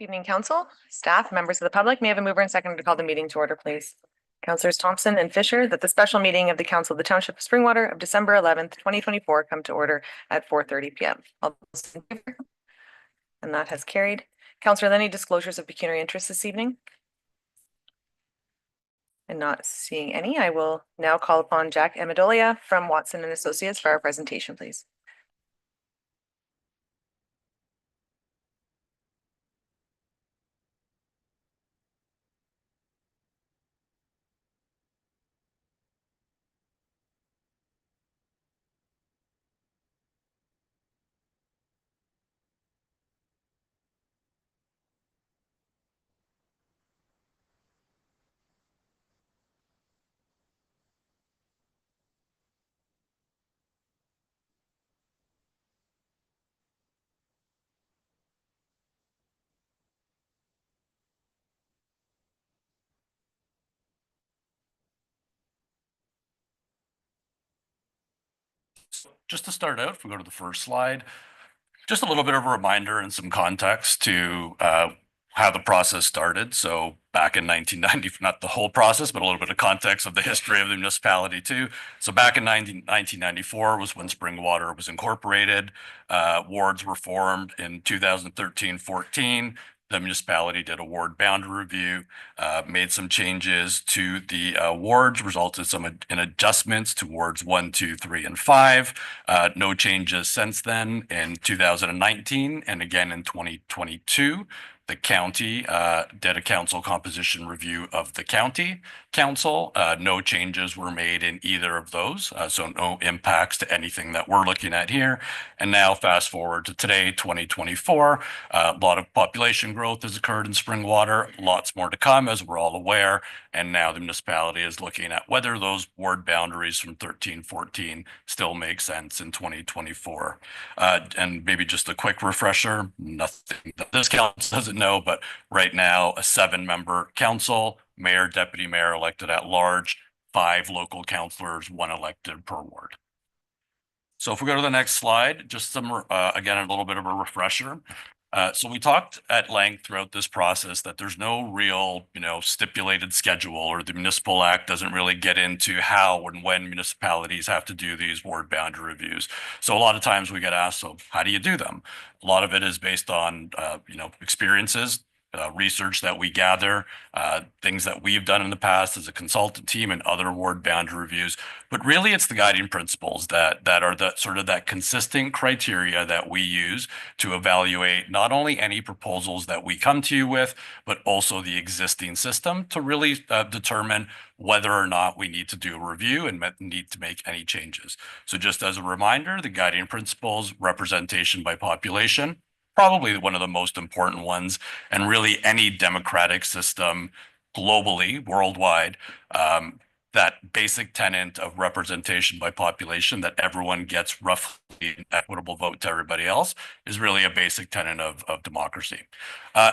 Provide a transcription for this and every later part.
Evening, council, staff, members of the public. May I have a mover and seconder to call the meeting to order, please? Councilors Thompson and Fisher, that the special meeting of the Council of the Township of Springwater of December 11th, 2024 come to order at 4:30 p.m. All those in favor? And that has carried. Councilor, any disclosures of pecuniary interest this evening? And not seeing any, I will now call upon Jack Amendolia from Watson and Associates for our presentation, please. Just to start out, if we go to the first slide, just a little bit of a reminder and some context to how the process started. So back in 1990, not the whole process, but a little bit of context of the history of the municipality too. So back in 1994 was when Springwater was incorporated. Wards were formed in 2013-14. The municipality did a ward boundary review, made some changes to the wards, resulted in adjustments to wards 1, 2, 3, and 5. No changes since then. In 2019 and again in 2022, the county did a council composition review of the county council. No changes were made in either of those, so no impacts to anything that we're looking at here. And now fast forward to today, 2024, a lot of population growth has occurred in Springwater, lots more to come as we're all aware. And now the municipality is looking at whether those ward boundaries from 13-14 still make sense in 2024. And maybe just a quick refresher, nothing that this council doesn't know, but right now a 7-member council, mayor, deputy mayor elected at large, 5 local councilors, 1 elected per ward. So if we go to the next slide, just some, again, a little bit of a refresher. So we talked at length throughout this process that there's no real, stipulated schedule, or the Municipal Act doesn't really get into how and when municipalities have to do these ward boundary reviews. So a lot of times we get asked, so how do you do them? A lot of it is based on, experiences, research that we gather, things that we've done in the past as a consultant team and other ward boundary reviews. But really, it's the guiding principles that are the sort of that consistent criteria that we use to evaluate not only any proposals that we come to you with, but also the existing system to really determine whether or not we need to do a review and need to make any changes. So just as a reminder, the guiding principles, representation by population, probably one of the most important ones, and really any democratic system globally, worldwide, that basic tenet of representation by population, that everyone gets roughly an equitable vote to everybody else, is really a basic tenet of democracy.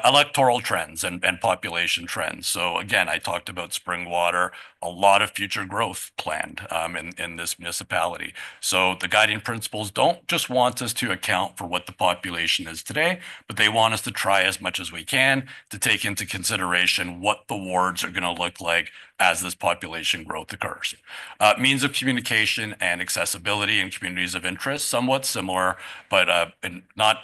Electoral trends and population trends. So again, I talked about Springwater, a lot of future growth planned in this municipality. So the guiding principles don't just want us to account for what the population is today, but they want us to try as much as we can to take into consideration what the wards are going to look like as this population growth occurs. Means of communication and accessibility in communities of interest, somewhat similar, but not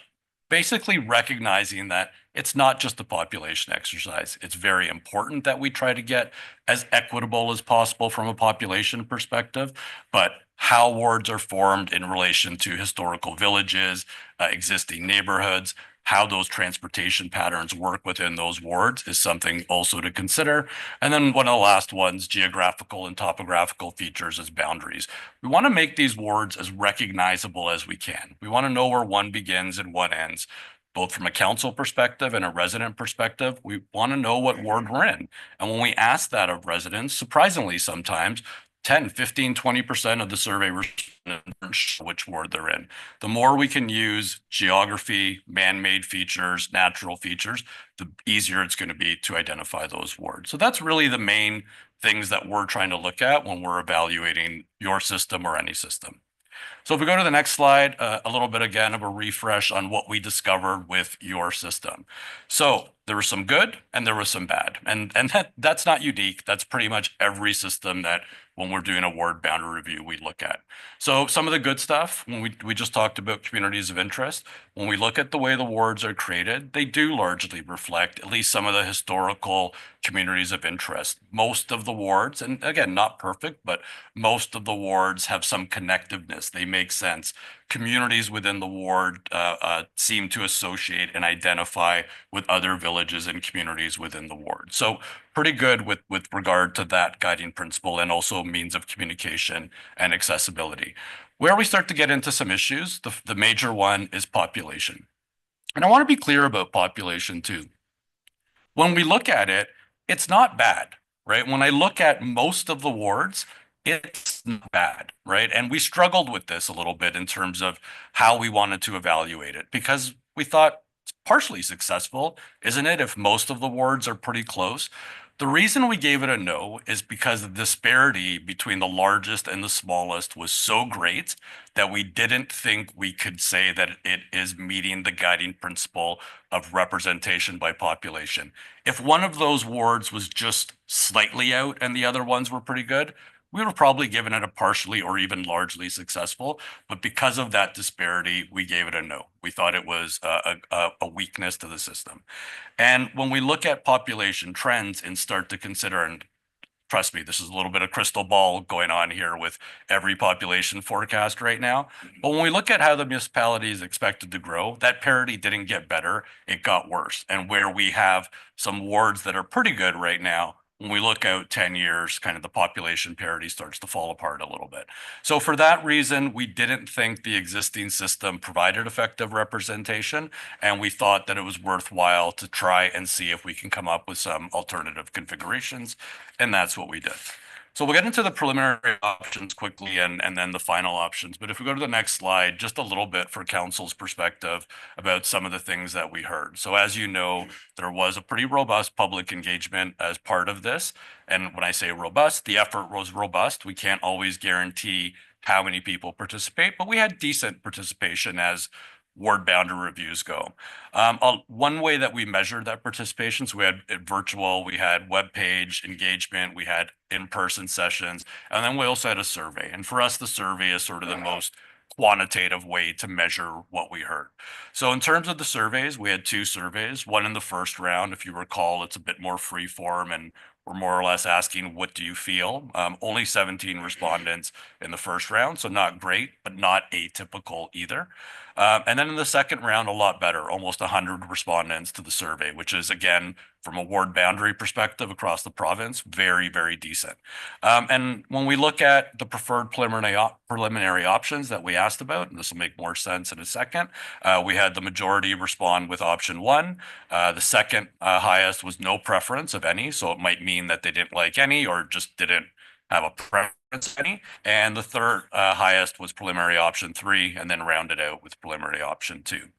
basically recognizing that it's not just a population exercise. It's very important that we try to get as equitable as possible from a population perspective, but how wards are formed in relation to historical villages, existing neighborhoods, how those transportation patterns work within those wards is something also to consider. And then one of the last ones, geographical and topographical features as boundaries. We want to make these wards as recognizable as we can. We want to know where one begins and one ends, both from a council perspective and a resident perspective. We want to know what ward we're in. And when we ask that of residents, surprisingly sometimes, 10, 15, 20% of the survey respondents which ward they're in. The more we can use geography, man-made features, natural features, the easier it's going to be to identify those wards. So that's really the main things that we're trying to look at when we're evaluating your system or any system. So if we go to the next slide, a little bit again of a refresh on what we discovered with your system. So there was some good and there was some bad. And that's not unique. That's pretty much every system that when we're doing a ward boundary review, we look at. So some of the good stuff, when we just talked about communities of interest, when we look at the way the wards are created, they do largely reflect at least some of the historical communities of interest. Most of the wards, and again, not perfect, but most of the wards have some connectiveness. They make sense. Communities within the ward seem to associate and identify with other villages and communities within the ward. So pretty good with regard to that guiding principle and also means of communication and accessibility. Where we start to get into some issues, the major one is population. And I want to be clear about population too. When we look at it, it's not bad, right? When I look at most of the wards, it's not bad, right? And we struggled with this a little bit in terms of how we wanted to evaluate it because we thought it's partially successful, isn't it? If most of the wards are pretty close. The reason we gave it a no is because the disparity between the largest and the smallest was so great that we didn't think we could say that it is meeting the guiding principle of representation by population. If one of those wards was just slightly out and the other ones were pretty good, we would have probably given it a partially or even largely successful. But because of that disparity, we gave it a no. We thought it was a weakness to the system. And when we look at population trends and start to consider, and trust me, this is a little bit of crystal ball going on here with every population forecast right now. But when we look at how the municipality is expected to grow, that parity didn't get better, it got worse. And where we have some wards that are pretty good right now, when we look out 10 years, kind of the population parity starts to fall apart a little bit. So for that reason, we didn't think the existing system provided effective representation, and we thought that it was worthwhile to try and see if we can come up with some alternative configurations, and that's what we did. So we'll get into the preliminary options quickly and then the final options. But if we go to the next slide, just a little bit for council's perspective about some of the things that we heard. So as you know, there was a pretty robust public engagement as part of this. And when I say robust, the effort was robust. We can't always guarantee how many people participate, but we had decent participation as ward boundary reviews go. One way that we measured that participation, so we had virtual, we had web page engagement, we had in-person sessions, and then we also had a survey. And for us, the survey is sort of the most quantitative way to measure what we heard. So in terms of the surveys, we had two surveys, one in the first round. If you recall, it's a bit more free form and we're more or less asking, what do you feel? Only 17 respondents in the first round, so not great, but not atypical either. And then in the second round, a lot better, almost 100 respondents to the survey, which is, again, from a ward boundary perspective across the province, very, very decent. And when we look at the preferred preliminary options that we asked about, and this will make more sense in a second, we had the majority respond with option one. The second highest was no preference of any, so it might mean that they didn't like any or just didn't have a preference of any. And the third highest was preliminary option three, and then rounded out with preliminary option two.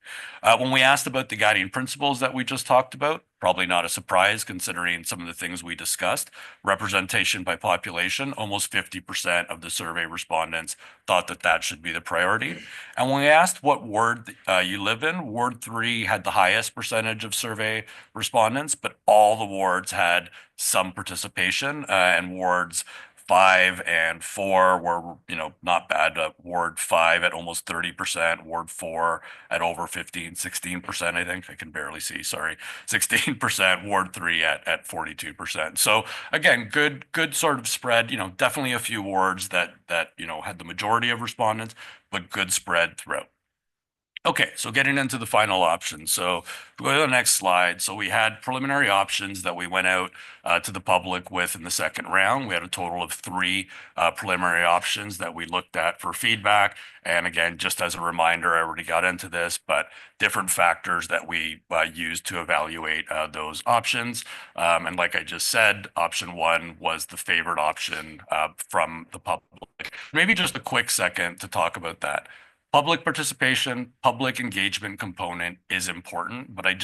When we asked about the guiding principles that we just talked about, probably not a surprise considering some of the things we discussed. Representation by population, almost 50% of the survey respondents thought that that should be the priority. And when we asked what ward you live in, Ward 3 had the highest percentage of survey respondents, but all the wards had some participation, and wards 5 and 4 were, not bad. Ward 5 at almost 30%, Ward 4 at over 16%, I think. I can barely see, sorry. 16%, Ward 3 at 42%. So again, good sort of spread, definitely a few wards that had the majority of respondents, but good spread throughout. Okay, so getting into the final options. So go to the next slide. So we had preliminary options that we went out to the public with in the second round. We had a total of 3 preliminary options that we looked at for feedback. And again, just as a reminder, I already got into this, but different factors that we used to evaluate those options. And like I just said, option 1 was the favored option from the public. Maybe just a quick second to talk about that. Public participation, public engagement component is important, but I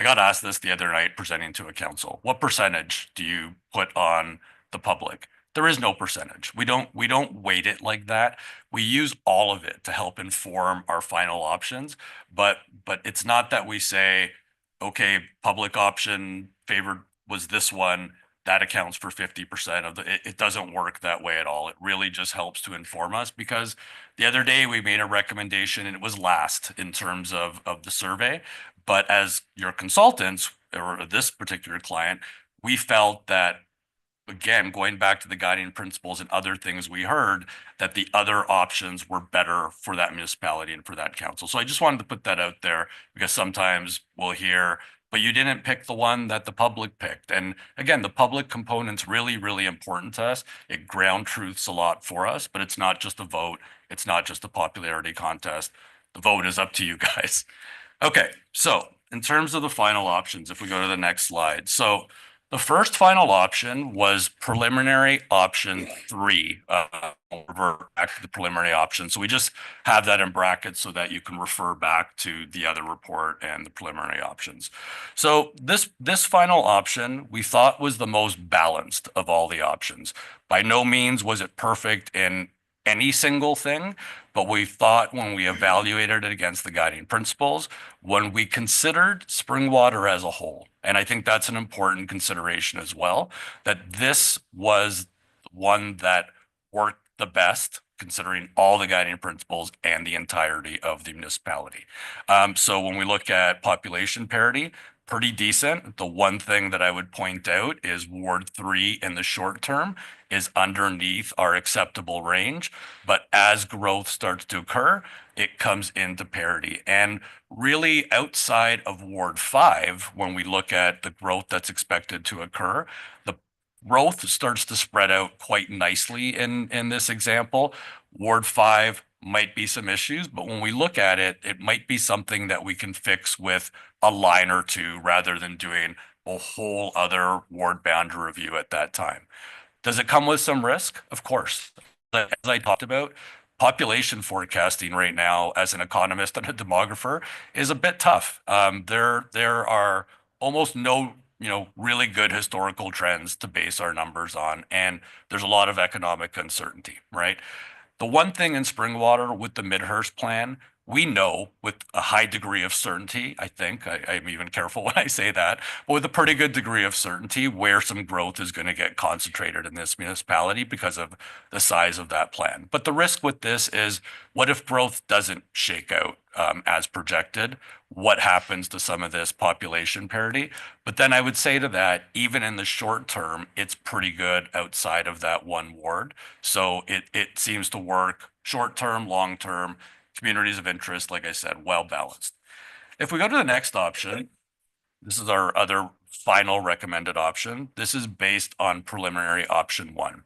got asked this the other night presenting to a council. What percentage do you put on the public? there is no percentage. We don't weight it like that. We use all of it to help inform our final options, but it's not that we say, okay, public option favored was this one, that accounts for 50% of it doesn't work that way at all. It really just helps to inform us, because the other day we made a recommendation and it was last in terms of the survey. But as your consultants, or this particular client, we felt that, again, going back to the guiding principles and other things we heard, that the other options were better for that municipality and for that council. So I just wanted to put that out there, because sometimes we'll hear, but you didn't pick the one that the public picked. And again, the public component's really, really important to us. It ground truths a lot for us, but it's not just a vote. It's not just a popularity contest. The vote is up to you guys. Okay, so in terms of the final options, if we go to the next slide. So the first final option was preliminary option 3. We'll revert back to the preliminary option. So we just have that in brackets so that you can refer back to the other report and the preliminary options. So this final option we thought was the most balanced of all the options. By no means was it perfect in any single thing, but we thought, when we evaluated it against the guiding principles, when we considered Springwater as a whole, and I think that's an important consideration as well, that this was one that worked the best, considering all the guiding principles and the entirety of the municipality. So when we look at population parity, pretty decent. The one thing that I would point out is Ward 3 in the short term is underneath our acceptable range, but as growth starts to occur, it comes into parity. And really, outside of Ward 5, when we look at the growth that's expected to occur, the growth starts to spread out quite nicely in this example. Ward 5 might be some issues, but when we look at it, it might be something that we can fix with a line or two rather than doing a whole other ward boundary review at that time. Does it come with some risk? Of course. As I talked about, population forecasting right now, as an economist and a demographer, is a bit tough. There are almost no really good historical trends to base our numbers on, and there's a lot of economic uncertainty, right? The one thing in Springwater with the Midhurst plan, we know with a high degree of certainty, I think, I'm even careful when I say that, but with a pretty good degree of certainty, where some growth is going to get concentrated in this municipality because of the size of that plan. But the risk with this is, what if growth doesn't shake out as projected? What happens to some of this population parity? But then I would say to that, even in the short term, it's pretty good outside of that one ward. So it seems to work short term, long term, communities of interest, like I said, well balanced. If we go to the next option, this is our other final recommended option. This is based on preliminary option 1.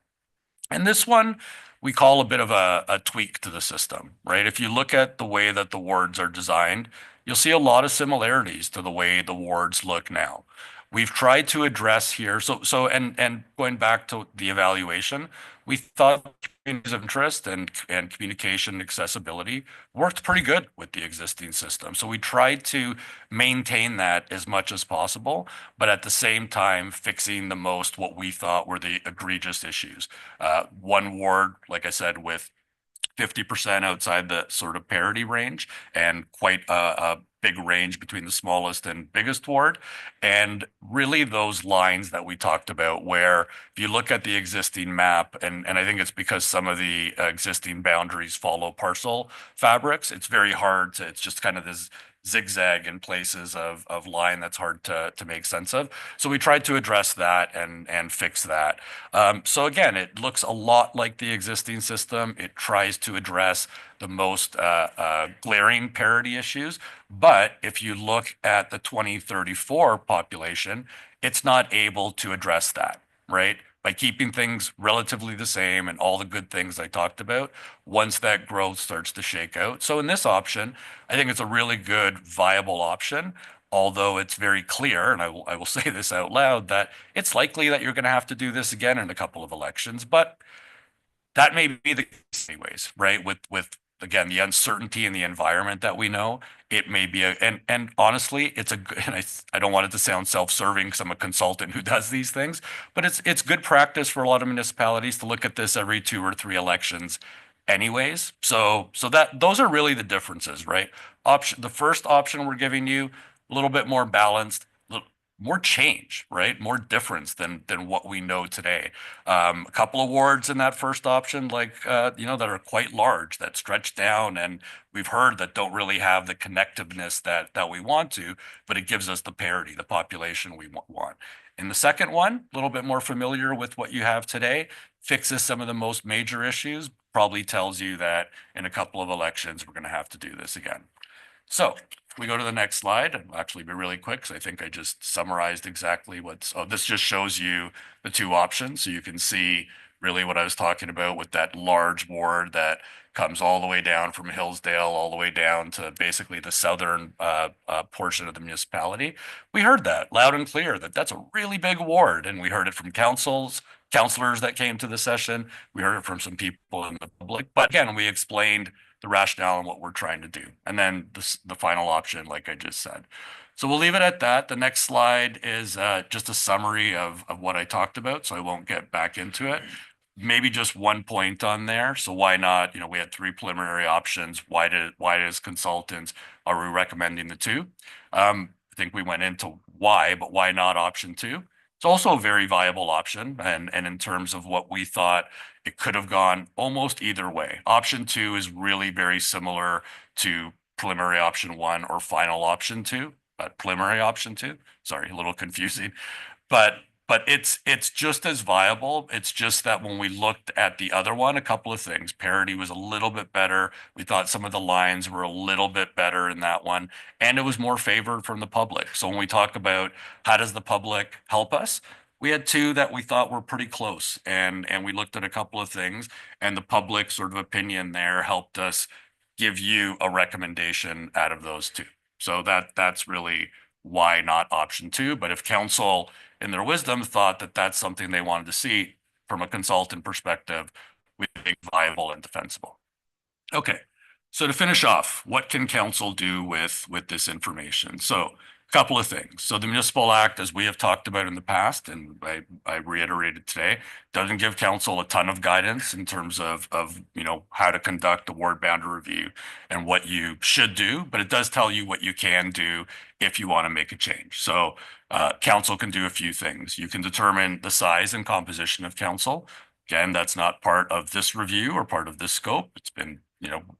And this one we call a bit of a tweak to the system, right? If you look at the way that the wards are designed, you'll see a lot of similarities to the way the wards look now. We've tried to address here, and going back to the evaluation, we thought communities of interest and communication accessibility worked pretty good with the existing system. So we tried to maintain that as much as possible, but at the same time fixing the most what we thought were the egregious issues. One ward, like I said, with 50% outside the sort of parity range, and quite a big range between the smallest and biggest ward. And really those lines that we talked about, where if you look at the existing map, and I think it's because some of the existing boundaries follow parcel fabrics, it's very hard to, it's just kind of this zigzag in places of line that's hard to make sense of. So we tried to address that and fix that. So again, it looks a lot like the existing system. It tries to address the most glaring parity issues. But if you look at the 2034 population, it's not able to address that, right? By keeping things relatively the same and all the good things I talked about, once that growth starts to shake out. So in this option, I think it's a really good, viable option, although it's very clear, and I will say this out loud, that it's likely that you're going to have to do this again in a couple of elections, but that may be the case anyways, right? With again, the uncertainty in the environment that we know, it may be and honestly, it's and I don't want it to sound self-serving because I'm a consultant who does these things, but it's good practice for a lot of municipalities to look at this every 2 or 3 elections anyways. So that those are really the differences, right? The first option we're giving you, a little bit more balanced, more change, right? More difference than what we know today. A couple of wards in that first option, like that are quite large, that stretch down, and we've heard that don't really have the connectiveness that we want to, but it gives us the parity, the population we want. In the second one, a little bit more familiar with what you have today, fixes some of the most major issues, probably tells you that in a couple of elections, we're going to have to do this again. So if we go to the next slide, and I'll actually be really quick because I think I just summarized exactly this just shows you the 2 options. So you can see really what I was talking about with that large ward that comes all the way down from Hillsdale, all the way down to basically the southern portion of the municipality. We heard that loud and clear that that's a really big ward, and we heard it from counselors that came to the session. We heard it from some people in the public, but again, we explained the rationale and what we're trying to do. And then the final option, like I just said. So we'll leave it at that. The next slide is just a summary of what I talked about, so I won't get back into it. Maybe just one point on there. So why not, we had 3 preliminary options. Why as consultants are we recommending the 2? I think we went into why, but why not option 2? It's also a very viable option. And in terms of what we thought, it could have gone almost either way. Option 2 is really very similar to preliminary option 1 or final option 2, but preliminary option 2, sorry, a little confusing, but it's just as viable. It's just that when we looked at the other one, a couple of things, parity was a little bit better. We thought some of the lines were a little bit better in that one, and it was more favored from the public. So when we talk about how does the public help us, we had 2 that we thought were pretty close, and we looked at a couple of things, and the public sort of opinion there helped us give you a recommendation out of those 2. So that's really why not option 2. But if council in their wisdom thought that that's something they wanted to see from a consultant perspective, we think viable and defensible. Okay, so to finish off, what can council do with this information? So a couple of things. So the Municipal Act, as we have talked about in the past, and I reiterated today, doesn't give council a ton of guidance in terms of how to conduct a ward boundary review and what you should do, but it does tell you what you can do if you want to make a change. So council can do a few things. You can determine the size and composition of council. Again, that's not part of this review or part of this scope. It's been,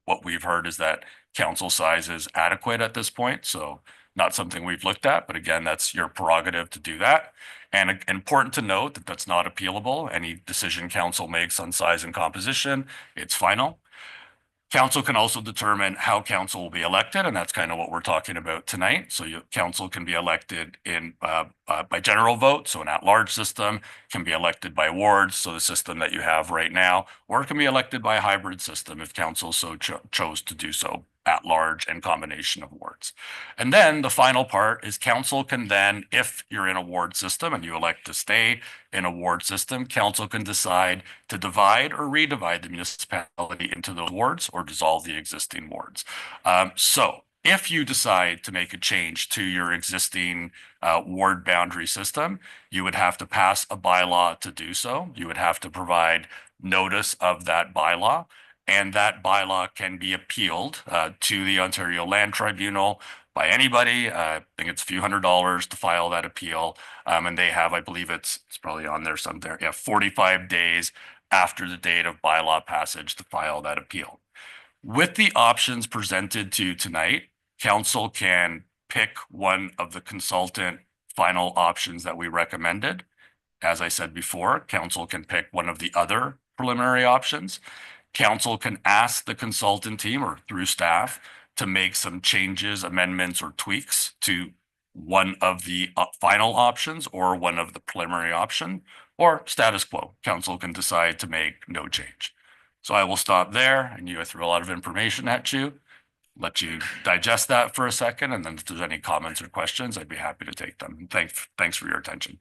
what we've heard is that council size is adequate at this point. So not something we've looked at, but again, that's your prerogative to do that. And important to note that that's not appealable. Any decision council makes on size and composition, it's final. Council can also determine how council will be elected, and that's kind of what we're talking about tonight. So council can be elected by general vote, so an at-large system, can be elected by wards, so the system that you have right now, or it can be elected by a hybrid system if council so chose to do so, at large and combination of wards. And then the final part is council can then, if you're in a ward system and you elect to stay in a ward system, council can decide to divide or redivide the municipality into those wards or dissolve the existing wards. So if you decide to make a change to your existing ward boundary system, you would have to pass a bylaw to do so. You would have to provide notice of that bylaw, and that bylaw can be appealed to the Ontario Land Tribunal by anybody. I think it's a few $100s to file that appeal. And they have, I believe it's probably on there somewhere, 45 days after the date of bylaw passage to file that appeal. With the options presented to you tonight, council can pick one of the consultant final options that we recommended. As I said before, council can pick one of the other preliminary options. Council can ask the consultant team or through staff to make some changes, amendments, or tweaks to one of the final options or one of the preliminary option, or status quo. Council can decide to make no change. So I will stop there, and I threw a lot of information at you, let you digest that for a second, and then if there's any comments or questions, I'd be happy to take them. Thanks for your attention.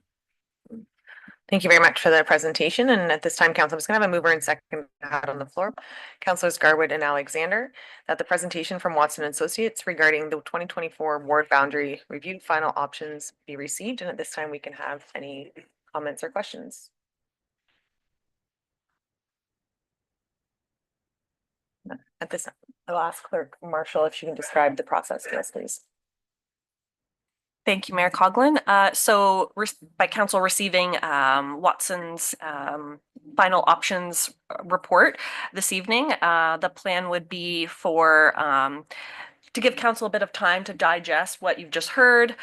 Thank you very much for the presentation. And at this time, council, I'm just going to have a mover and second out on the floor. Councilors Garwood and Alexander, that the presentation from Watson and Associates regarding the 2024 ward boundary review final options be received. And at this time, we can have any comments or questions. At this, I'll ask Clerk Marshall if she can describe the process to us, please. Thank you, Mayor Coughlin. So by council receiving Watson's final options report this evening, the plan would be for to give council a bit of time to digest what you've just heard,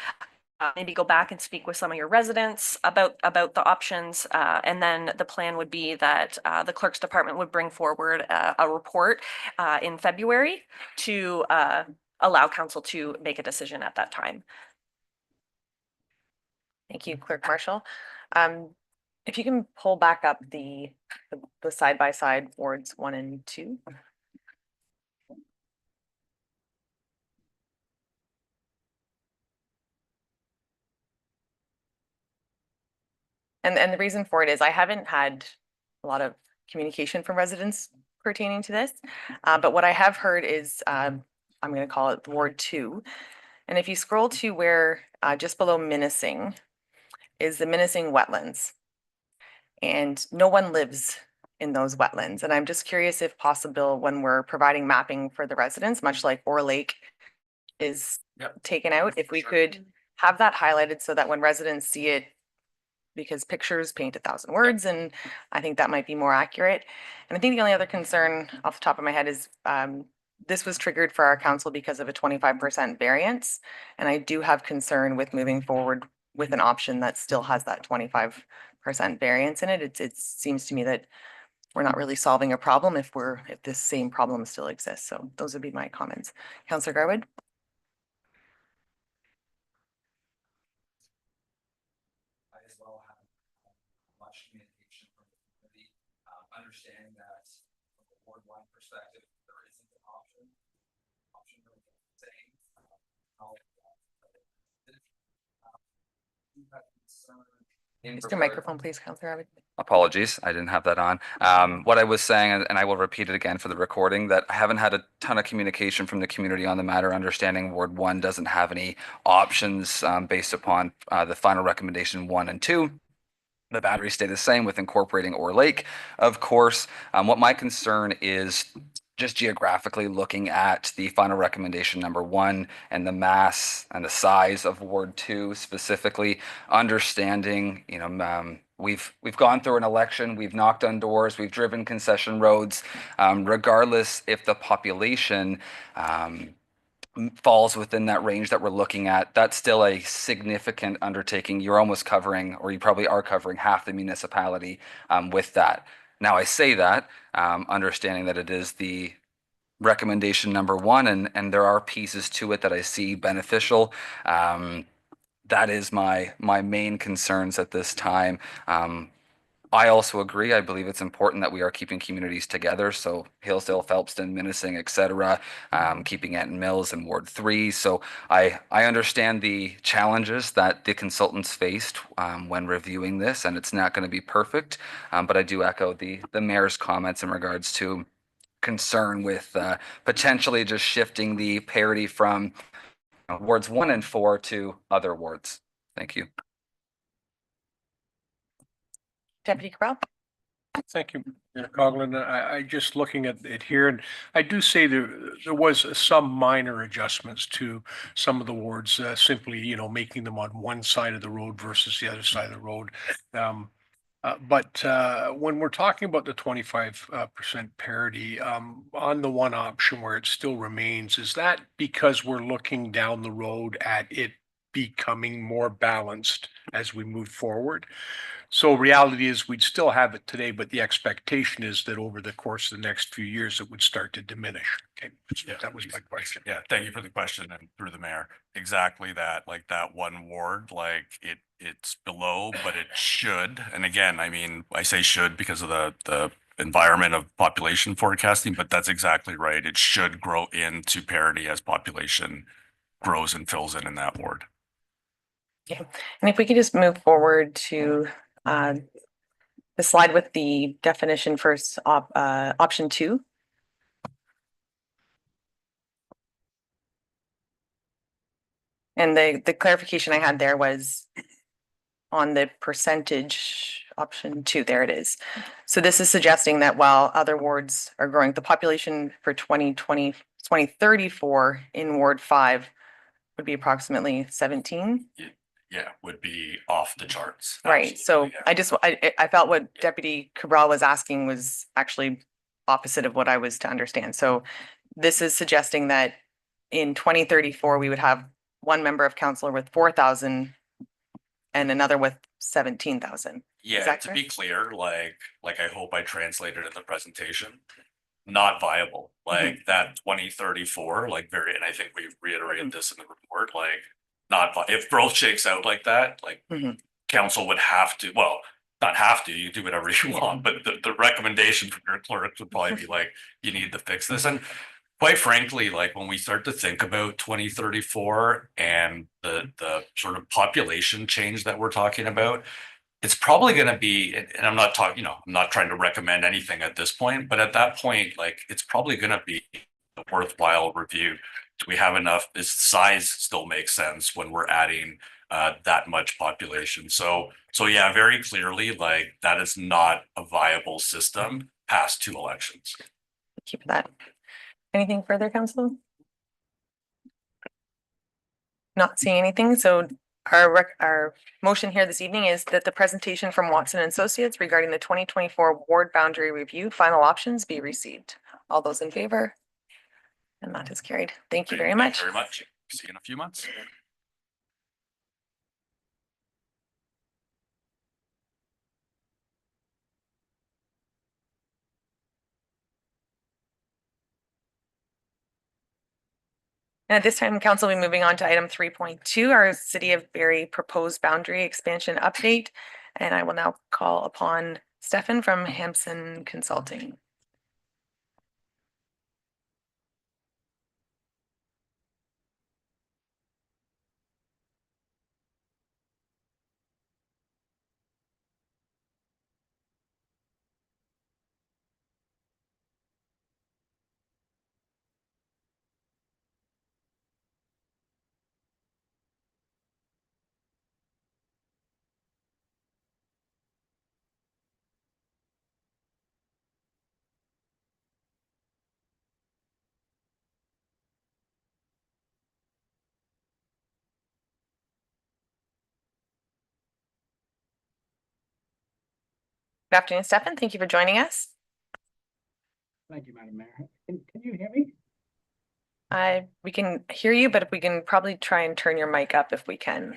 maybe go back and speak with some of your residents about the options, and then the plan would be that the clerk's department would bring forward a report in February to allow council to make a decision at that time. Thank you, Clerk Marshall. If you can pull back up the side-by-side wards 1 and 2. And the reason for it is I haven't had a lot of communication from residents pertaining to this. But what I have heard is, I'm going to call it Ward 2. And if you scroll to where just below Minising is the Minising wetlands. And no one lives in those wetlands. And I'm just curious if possible, when we're providing mapping for the residents, much like Orr Lake is taken out, if we could have that highlighted so that when residents see it, because pictures paint 1,000 words, and I think that might be more accurate. And I think the only other concern off the top of my head is this was triggered for our council because of a 25% variance. And I do have concern with moving forward with an option that still has that 25% variance in it. It seems to me that we're not really solving a problem if this same problem still exists. So those would be my comments. Councillor Garwood. I as well have much communication from the community, understanding that from a Ward 1 perspective, there isn't an option really saying, Mr. Microphone, please, Councillor Garwood. Apologies, I didn't have that on. What I was saying, and I will repeat it again for the recording, that I haven't had a ton of communication from the community on the matter, understanding Ward 1 doesn't have any options based upon the final recommendation 1 and 2. The batteries stay the same with incorporating Orr Lake, of course. What my concern is just geographically looking at the final recommendation number 1 and the mass and the size of Ward 2 specifically, understanding, we've gone through an election, we've knocked on doors, we've driven concession roads, regardless if the population falls within that range that we're looking at, that's still a significant undertaking. You're almost covering, or you probably are covering, half the municipality with that. Now, I say that, understanding that it is the recommendation number 1, and there are pieces to it that I see beneficial. That is my main concerns at this time. I also agree. I believe it's important that we are keeping communities together. So Hillsdale, Phelpston, Minising, etc., keeping Enton Mills and Ward 3. So I understand the challenges that the consultants faced when reviewing this, and it's not going to be perfect. But I do echo the mayor's comments in regards to concern with potentially just shifting the parity from wards 1 and 4 to other wards. Thank you. Deputy Cabral. Thank you, Mayor Coughlin. I just looking at it here, and I do say there was some minor adjustments to some of the wards, simply, making them on one side of the road versus the other side of the road. But when we're talking about the 25% parity on the one option where it still remains, is that because we're looking down the road at it becoming more balanced as we move forward? So reality is we'd still have it today, but the expectation is that over the course of the next few years, it would start to diminish. Okay, that was my question. Yeah, thank you for the question, and through the mayor, exactly that, like that one ward, like it's below, but it should. And again, I mean, I say should because of the environment of population forecasting, but that's exactly right. It should grow into parity as population grows and fills in that ward. Yeah, and if we could just move forward to the slide with the definition first, option 2. And the clarification I had there was on the percentage option 2, there it is. So this is suggesting that while other wards are growing, the population for 2034 in Ward 5 would be approximately 17. Yeah, would be off the charts. Right, so Absolutely, yeah. I felt what Deputy Cabral was asking was actually opposite of what I was to understand. So this is suggesting that in 2034, we would have one member of council with 4,000 and another with 17,000. Yeah, that to be clear, like I hope I translated in the presentation, not viable. Like that 2034, like very, and I think we reiterated this in the report, like if growth shakes out like that, like Mhm. council would have to, well, not have to, you do whatever you want, but the recommendation from your clerk would probably be like, you need to fix this. And quite frankly, like when we start to think about 2034 and the sort of population change that we're talking about, it's probably going to be, and I'm not talking, I'm not trying to recommend anything at this point, but at that point, like it's probably going to be a worthwhile review. Do we have enough? Does size still make sense when we're adding that much population? So yeah, very clearly, like that is not a viable system past 2 elections. Keep that. Anything further, council? Not seeing anything, so our motion here this evening is that the presentation from Watson and Associates regarding the 2024 ward boundary review final options be received. All those in favor? And that is carried. Thank you very much. Very much. See you in a few months. And at this time, council will be moving on to item 3.2, our City of Barrie proposed boundary expansion update. And I will now call upon Stefan from Hampson Consulting. Good afternoon, Stefan. Thank you for joining us. Thank you, Madam Mayor. Can you hear me? We can hear you, but if we can probably try and turn your mic up if we can.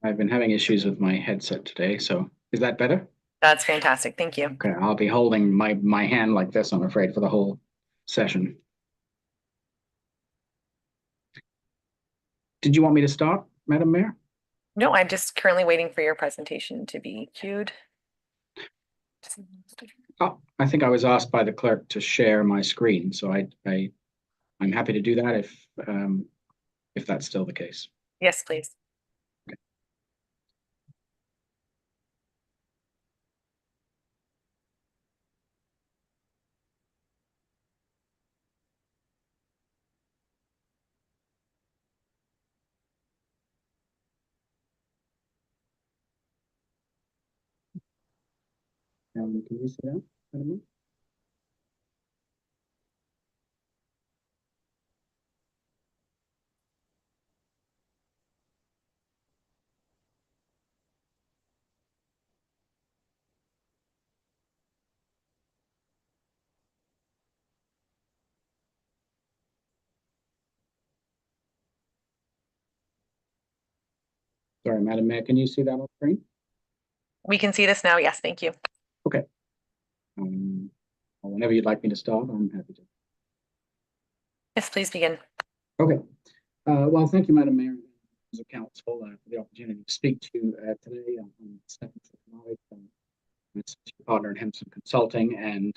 I've been having issues with my headset today, so is that better? That's fantastic. Thank you. Okay, I'll be holding my hand like this, I'm afraid, for the whole session. Did you want me to start, Madam Mayor? No, I'm just currently waiting for your presentation to be queued. Oh, I think I was asked by the clerk to share my screen, so I'm happy to do that if that's still the case. Yes, please. Can you see that, Madam Mayor? Sorry, Madam Mayor, can you see that on screen? We can see this now. Yes, thank you. Okay. Whenever you'd like me to start, I'm happy to. Yes, please begin. Okay. Well, thank you, Madam Mayor, as a council, for the opportunity to speak to you today. I'm Stefan Sitanovic, my partner in Hampson Consulting, and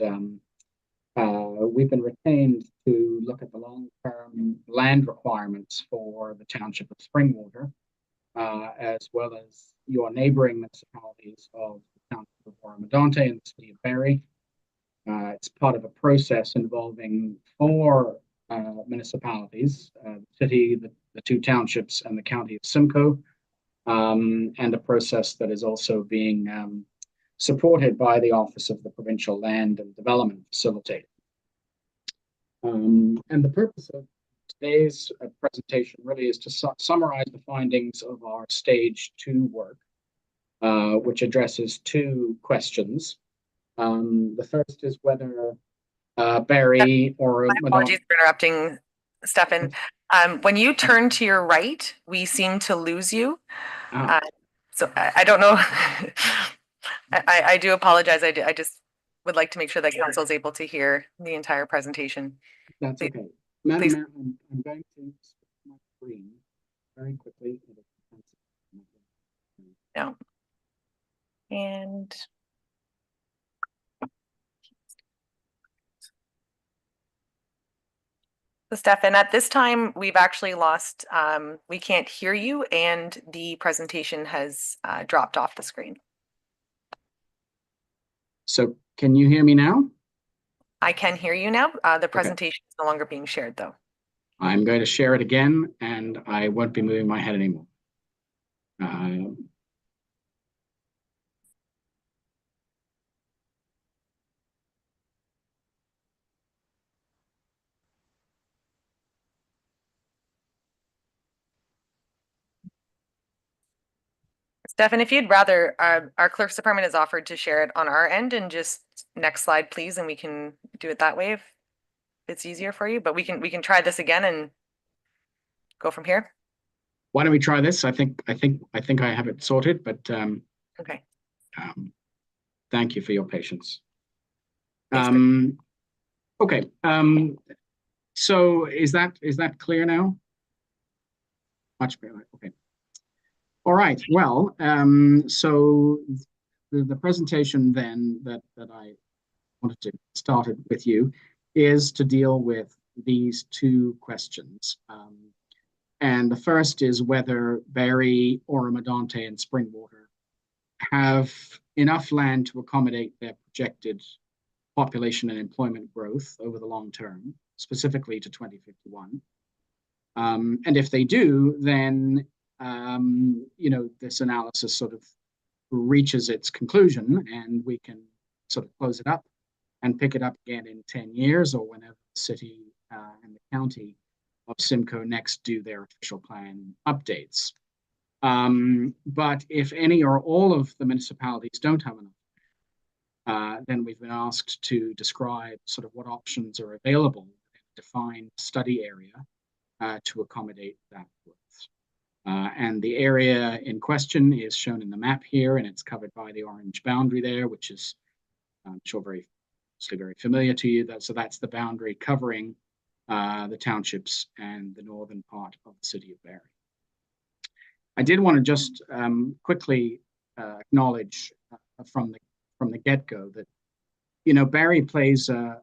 we've been retained to look at the long-term land requirements for the township of Springwater, as well as your neighboring municipalities of the township of Oro-Medonte and the city of Barrie. It's part of a process involving four municipalities, the city, the two townships, and the county of Simcoe, and a process that is also being supported by the Office of the Provincial Land and Development Facilitator. And the purpose of today's presentation really is to summarize the findings of our stage 2 work, which addresses two questions. The first is whether Barrie or My apologies for interrupting, Stefan. When you turn to your right, we seem to lose you. So I don't know. I do apologize. I just would like to make sure that council is able to hear the entire presentation. That's Please- okay. Madam please. Mayor, I'm going to switch my screen very quickly. No. And so Stefan, at this time, we've actually lost, we can't hear you and the presentation has dropped off the screen. So can you hear me now? I can hear you now. The presentation is no longer being shared though. I'm going to share it again, and I won't be moving my head anymore. Stefan, if you'd rather, our clerk's department has offered to share it on our end and just next slide, please, and we can do it that way if it's easier for you, but we can try this again and go from here. Why don't we try this? I think I have it sorted, but Okay. thank you for your patience. Thanks, Okay. So is that clear now? Much better. Okay. All right. Well, so the presentation then that I wanted to start with you is to deal with these two questions. And the first is whether Barrie, Oro-Medonte, and Springwater have enough land to accommodate their projected population and employment growth over the long term, specifically to 2051. And if they do, then this analysis sort of reaches its conclusion, and we can sort of close it up and pick it up again in 10 years or whenever the city and the county of Simcoe next do their official plan updates. But if any or all of the municipalities don't have enough, then we've been asked to describe sort of what options are available in a defined study area to accommodate that growth. And the area in question is shown in the map here, and it's covered by the orange boundary there, which is, I'm sure, very familiar to you. So that's the boundary covering the townships and the northern part of the city of Barrie. I did want to just quickly acknowledge from the get-go that Barrie plays a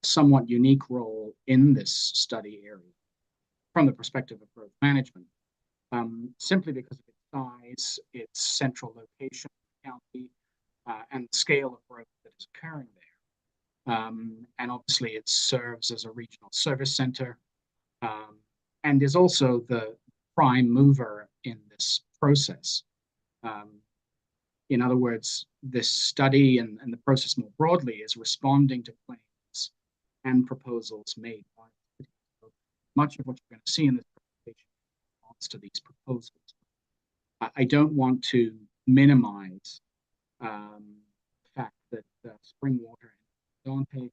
somewhat unique role in this study area from the perspective of growth management, simply because of its size, its central location in the county, and the scale of growth that is occurring there. And obviously it serves as a regional service center and is also the prime mover in this process. In other words, this study and the process more broadly is responding to claims and proposals made by the city. So much of what you're going to see in this presentation responds to these proposals. I don't want to minimize the fact that Springwater and Dante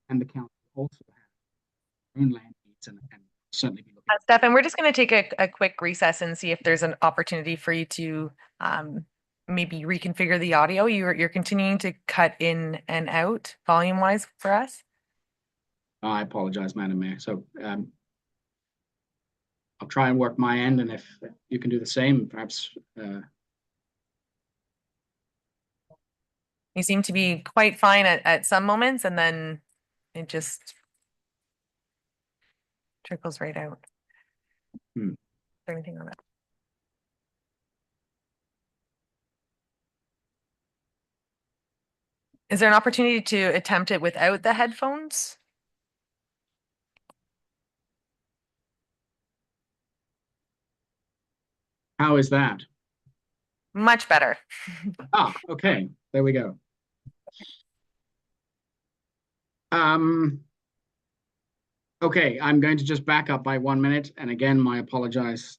and the county also have their own land needs and certainly be looking. Stefan, we're just going to take a quick recess and see if there's an opportunity for you to maybe reconfigure the audio. You're continuing to cut in and out volume wise for us. I apologize, Madam Mayor. So I'll try and work my end, and if you can do the same, perhaps. You seem to be quite fine at some moments, and then It just trickles right out. Hmm. Is there anything on that? Is there an opportunity to attempt it without the headphones? How is that? Much better. Ah, okay, there we go. Okay, I'm going to just back up by 1 minute, and again, my apologies.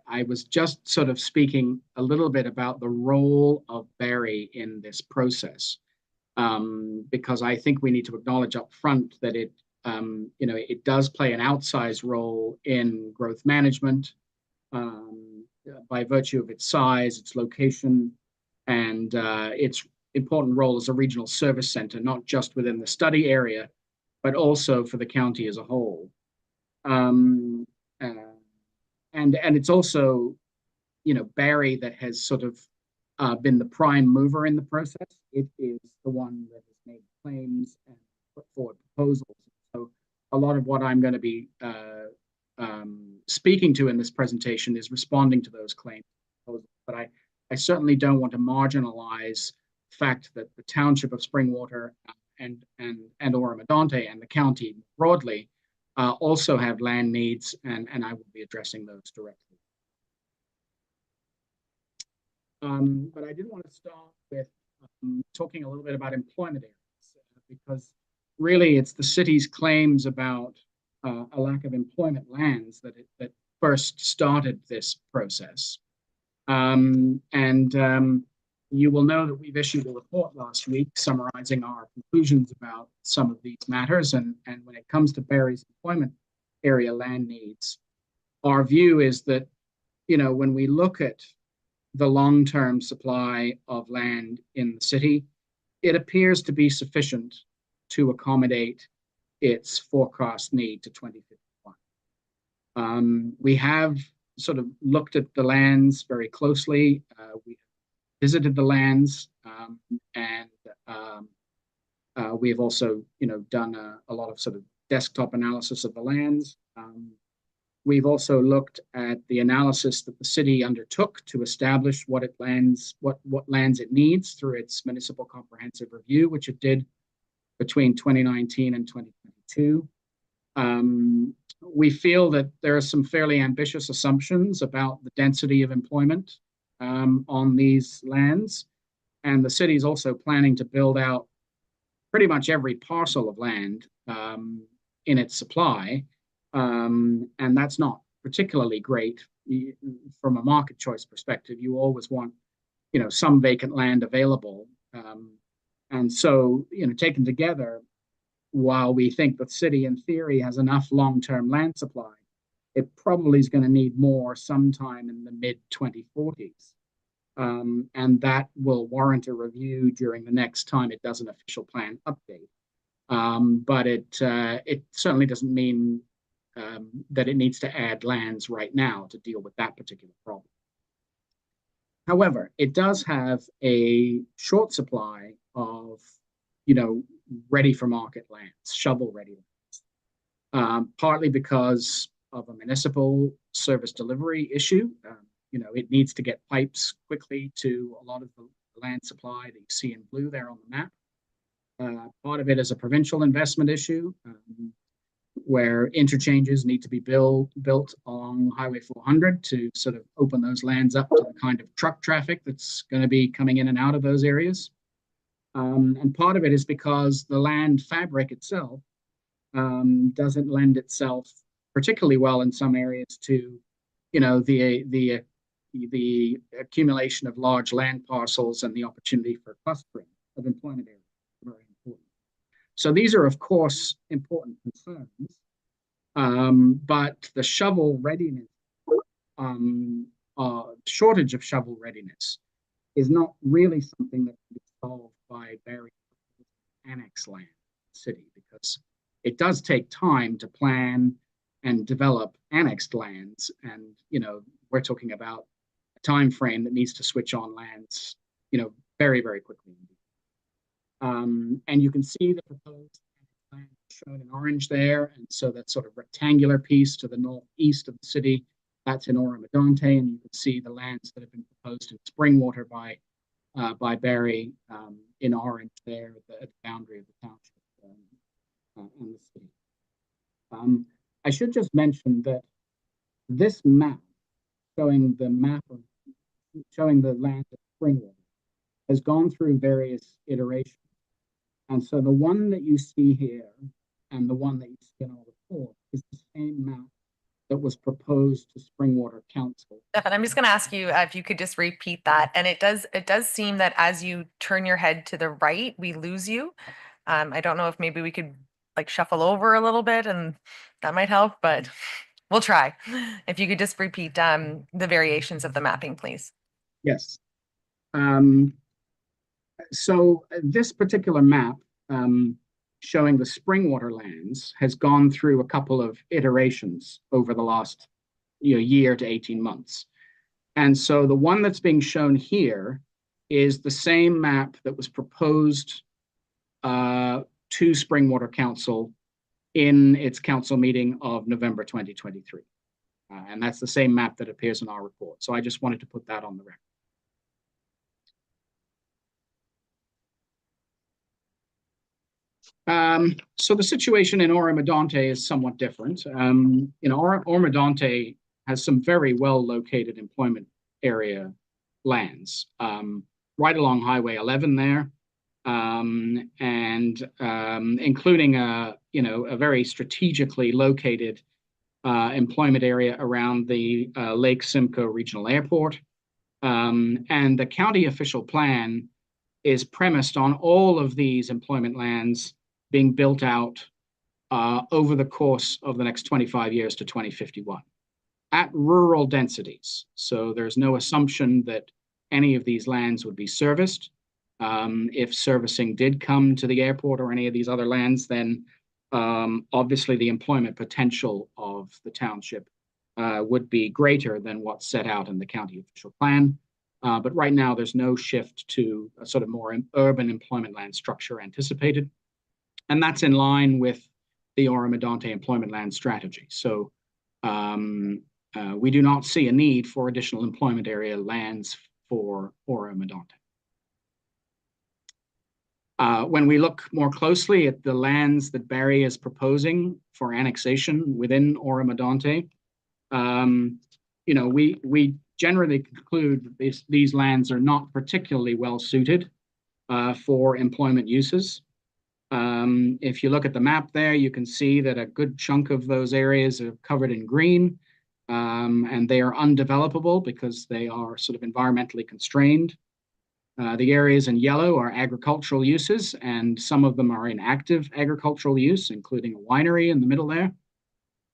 I was just sort of speaking a little bit about the role of Barry in this process, because I think we need to acknowledge up front that it does play an outsized role in growth management, by virtue of its size, its location, and its important role as a regional service center, not just within the study area, but also for the county as a whole. And it's also, Barry that has sort of been the prime mover in the process. It is the one that has made claims and put forward proposals. So a lot of what I'm going to be speaking to in this presentation is responding to those claims. But I certainly don't want to marginalize the fact that the township of Springwater and Oro-Medonte and the county broadly also have land needs, and I will be addressing those directly. But I did want to start with talking a little bit about employment areas, because really it's the city's claims about a lack of employment lands that first started this process. You will know that we've issued a report last week summarizing our conclusions about some of these matters. And when it comes to Barry's employment area land needs, our view is that, when we look at the long-term supply of land in the city, it appears to be sufficient to accommodate its forecast need to 2051. We have sort of looked at the lands very closely. We visited the lands, and we have also, done a lot of sort of desktop analysis of the lands. We've also looked at the analysis that the city undertook to establish what lands it needs through its municipal comprehensive review, which it did between 2019 and 2022. We feel that there are some fairly ambitious assumptions about the density of employment on these lands. And the city is also planning to build out pretty much every parcel of land in its supply. And that's not particularly great from a market choice perspective. You always want, some vacant land available. And so, taken together, while we think the city in theory has enough long-term land supply, it probably is going to need more sometime in the mid-2040s. And that will warrant a review during the next time it does an official plan update. But it certainly doesn't mean that it needs to add lands right now to deal with that particular problem. However, it does have a short supply of, ready for market lands, shovel-ready lands, partly because of a municipal service delivery issue. It needs to get pipes quickly to a lot of the land supply that you see in blue there on the map. Part of it is a provincial investment issue, where interchanges need to be built along Highway 400 to sort of open those lands up to the kind of truck traffic that's going to be coming in and out of those areas. And part of it is because the land fabric itself doesn't lend itself particularly well in some areas to, the accumulation of large land parcels and the opportunity for clustering of employment areas. Very important. So these are, of course, important concerns, but the shovel readiness, shortage of shovel readiness is not really something that can be solved by Barry annex land in the city, because it does take time to plan and develop annexed lands. And, we're talking about a time frame that needs to switch on lands, very, very quickly. And you can see the proposed land shown in orange there. And so that sort of rectangular piece to the northeast of the city, that's in Ora Medonte. And you can see the lands that have been proposed in Springwater by Barry in orange there at the boundary of the township and the city. I should just mention that this map showing the land of Springwater has gone through various iterations. And so the one that you see here and the one that you see in our report is the same map that was proposed to Springwater Council. Stefan, I'm just going to ask you if you could just repeat that. And it does seem that as you turn your head to the right, we lose you. I don't know if maybe we could like shuffle over a little bit and that might help, but we'll try. If you could just repeat the variations of the mapping, please. Yes. So this particular map showing the Springwater lands has gone through a couple of iterations over the last year to 18 months. And so the one that's being shown here is the same map that was proposed to Springwater Council in its council meeting of November 2023. And that's the same map that appears in our report. So I just wanted to put that on the record. So the situation in Ora Medonte is somewhat different. Ora Medonte has some very well located employment area lands right along Highway 11 there, and including a very strategically located employment area around the Lake Simcoe Regional Airport. And the county official plan is premised on all of these employment lands being built out over the course of the next 25 years to 2051 at rural densities. So there's no assumption that any of these lands would be serviced. If servicing did come to the airport or any of these other lands, then obviously the employment potential of the township would be greater than what's set out in the county official plan. But right now, there's no shift to a sort of more urban employment land structure anticipated. And that's in line with the Ora Medonte employment land strategy. So we do not see a need for additional employment area lands for Ora Medonte. When we look more closely at the lands that Barry is proposing for annexation within Ora Medonte, we generally conclude that these lands are not particularly well suited for employment uses. If you look at the map there, you can see that a good chunk of those areas are covered in green, and they are undevelopable because they are sort of environmentally constrained. The areas in yellow are agricultural uses, and some of them are in active agricultural use, including a winery in the middle there.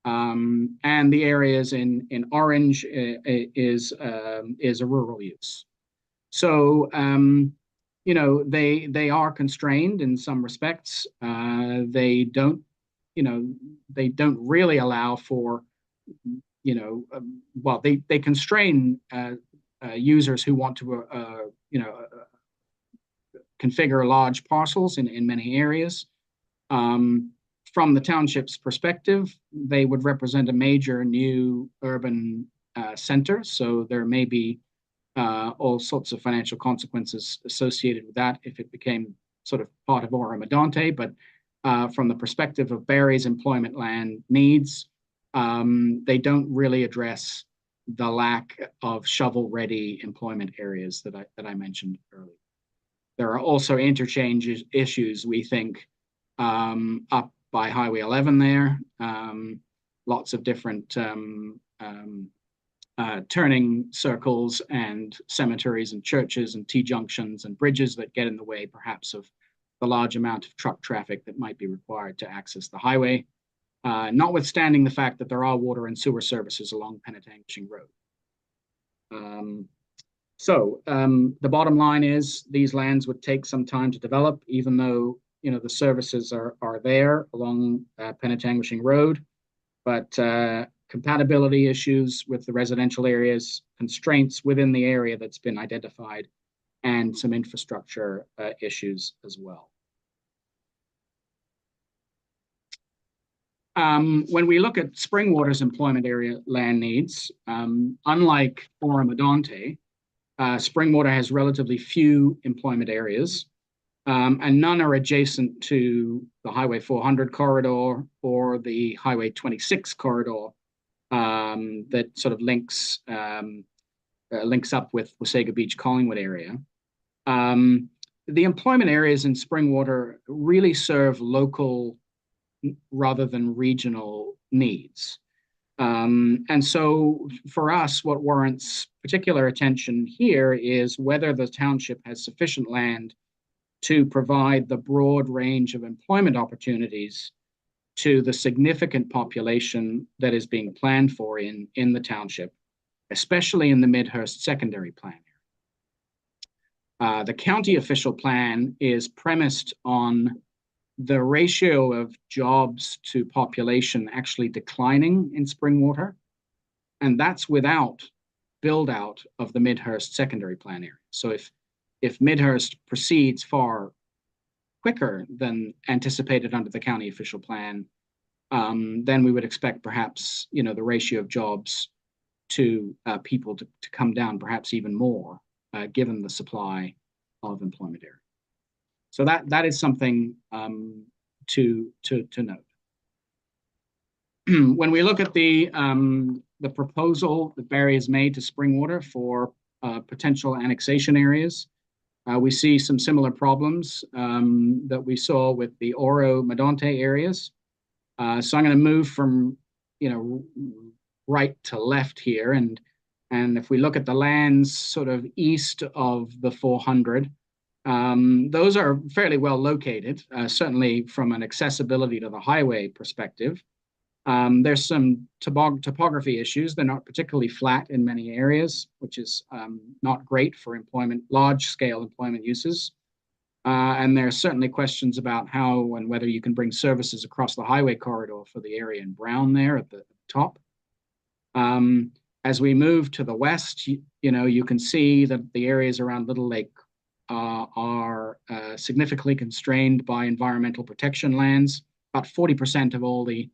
And the areas in orange is a rural use. So, they are constrained in some respects. They don't really allow for, they constrain users who want to, configure large parcels in many areas. From the township's perspective, they would represent a major new urban center. So there may be all sorts of financial consequences associated with that if it became sort of part of Ora Medonte. But from the perspective of Barry's employment land needs, they don't really address the lack of shovel-ready employment areas that I mentioned earlier. There are also interchange issues, we think, up by Highway 11 there. Lots of different turning circles and cemeteries and churches and T-junctions and bridges that get in the way, perhaps, of the large amount of truck traffic that might be required to access the highway, notwithstanding the fact that there are water and sewer services along Penetanguishing Road. So the bottom line is these lands would take some time to develop, even though the services are there along Penetanguishing Road, but compatibility issues with the residential areas, constraints within the area that's been identified, and some infrastructure issues as well. When we look at Springwater's employment area land needs, unlike Ora Medonte, Springwater has relatively few employment areas, and none are adjacent to the Highway 400 corridor or the Highway 26 corridor that sort of links up with Wasaga Beach Collingwood area. The employment areas in Springwater really serve local rather than regional needs. And so for us, what warrants particular attention here is whether the township has sufficient land to provide the broad range of employment opportunities to the significant population that is being planned for in the township, especially in the Midhurst secondary plan. The county official plan is premised on the ratio of jobs to population actually declining in Springwater, and that's without build out of the Midhurst secondary plan area. So if Midhurst proceeds far quicker than anticipated under the county official plan, then we would expect perhaps, you know, the ratio of jobs to people to come down perhaps even more, given the supply of employment area. So that is something to note. When we look at the proposal that Barry has made to Springwater for potential annexation areas, we see some similar problems that we saw with the Oro Medonte areas. So I'm going to move from, you know, right to left here, and if we look at the lands sort of east of the 400, those are fairly well located, certainly from an accessibility to the highway perspective. There's some topography issues. They're not particularly flat in many areas, which is not great for large-scale employment uses. And there are certainly questions about how and whether you can bring services across the highway corridor for the area in brown there at the top. As we move to the west, you know, you can see that the areas around Little Lake are significantly constrained by environmental protection lands. About 40% of all the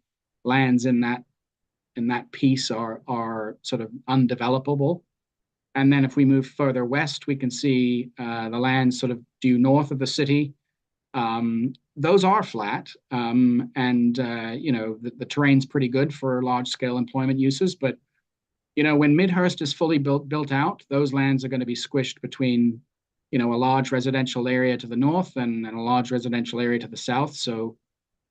lands in that piece are sort of undevelopable. And then if we move further west, we can see the lands sort of due north of the city. Those are flat, and you know, the terrain's pretty good for large-scale employment uses. But you know, when Midhurst is fully built out, those lands are going to be squished between, you know, a large residential area to the north and a large residential area to the south. So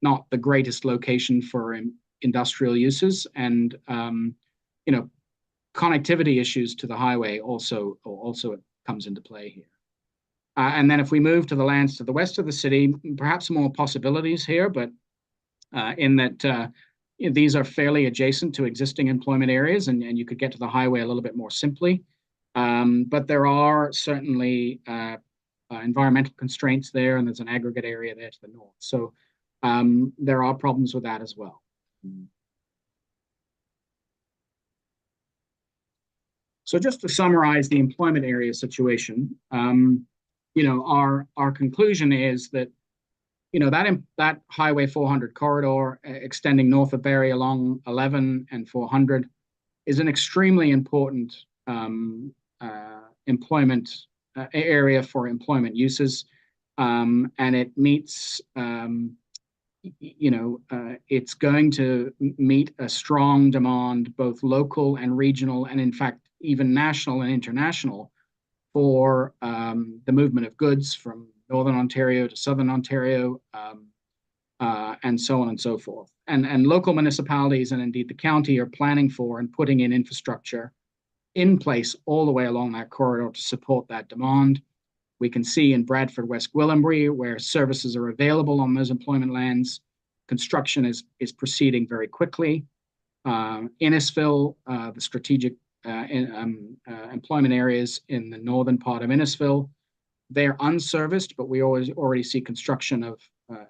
not the greatest location for industrial uses, and you know, connectivity issues to the highway also comes into play here. And then if we move to the lands to the west of the city, perhaps more possibilities here, but in that these are fairly adjacent to existing employment areas, and you could get to the highway a little bit more simply. But there are certainly environmental constraints there, and there's an aggregate area there to the north. So there are problems with that as well. So just to summarize the employment area situation, you know, our conclusion is that, you know, that Highway 400 corridor extending north of Barrie along 11 and 400 is an extremely important employment area for employment uses, and it meets, you know, it's going to meet a strong demand, both local and regional, and in fact, even national and international, for the movement of goods from Northern Ontario to Southern Ontario, and so on and so forth. And local municipalities and indeed the county are planning for and putting in infrastructure in place all the way along that corridor to support that demand. We can see in Bradford, West Gwillimbury, where services are available on those employment lands, construction is proceeding very quickly. Innisfil, the strategic employment areas in the northern part of Innisfil, they're unserviced, but we already see construction of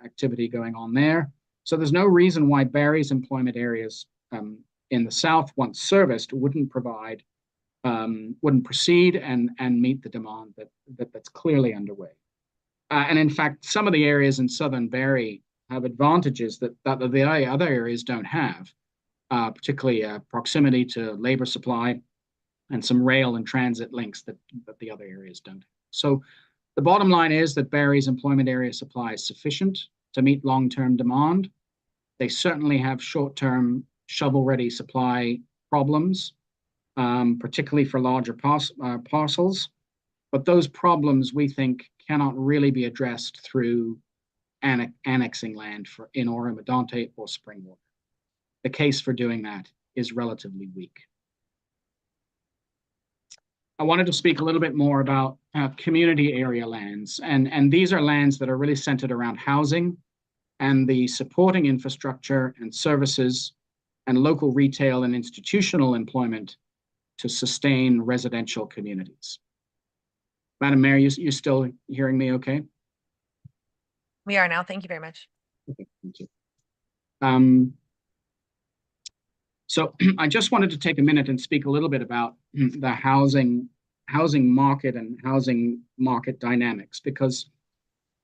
activity going on there. So there's no reason why Barrie's employment areas in the south, once serviced, wouldn't proceed and meet the demand that's clearly underway. And in fact, some of the areas in southern Barrie have advantages that the other areas don't have, particularly proximity to labor supply and some rail and transit links that the other areas don't have. So the bottom line is that Barrie's employment area supply is sufficient to meet long-term demand. They certainly have short-term shovel-ready supply problems, particularly for larger parcels. But those problems, we think, cannot really be addressed through annexing land in Oro-Medonte or Springwater. The case for doing that is relatively weak. I wanted to speak a little bit more about community area lands. And these are lands that are really centered around housing and the supporting infrastructure and services and local retail and institutional employment to sustain residential communities. Madam Mayor, you still hearing me okay? We are now. Thank you very much. Okay, thank you. So I just wanted to take a minute and speak a little bit about the housing market and housing market dynamics, because,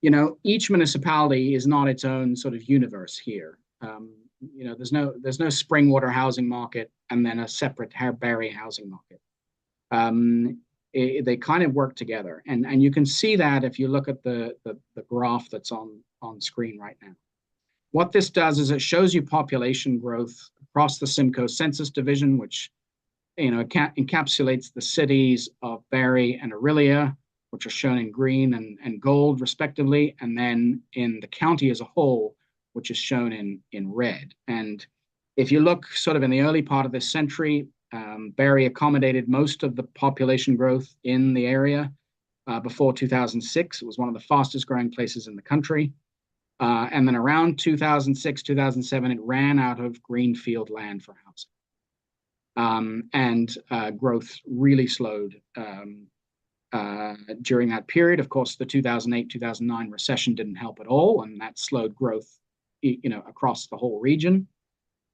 you know, each municipality is not its own sort of universe here. You know, there's no Springwater housing market and then a separate Barrie housing market. They kind of work together, and you can see that if you look at the graph that's on screen right now. What this does is it shows you population growth across the Simcoe Census Division, which, you know, encapsulates the cities of Barrie and Orillia, which are shown in green and gold respectively, and then in the county as a whole, which is shown in red. And if you look sort of in the early part of this century, Barrie accommodated most of the population growth in the area. Before 2006, it was one of the fastest growing places in the country. And then around 2006, 2007, it ran out of greenfield land for housing. And growth really slowed during that period. Of course, the 2008, 2009 recession didn't help at all, and that slowed growth, you know, across the whole region.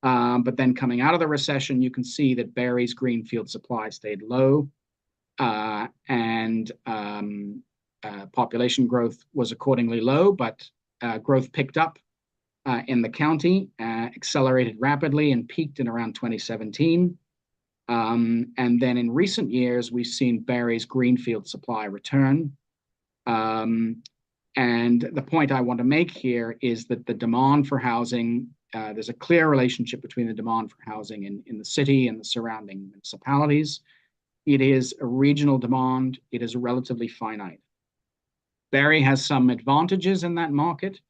But then coming out of the recession, you can see that Barrie's greenfield supply stayed low, and population growth was accordingly low, but growth picked up in the county, accelerated rapidly and peaked in around 2017. And then in recent years, we've seen Barrie's greenfield supply return. And the point I want to make here is that the demand for housing, there's a clear relationship between the demand for housing in the city and the surrounding municipalities. It is a regional demand. It is relatively finite. Barrie has some advantages in that market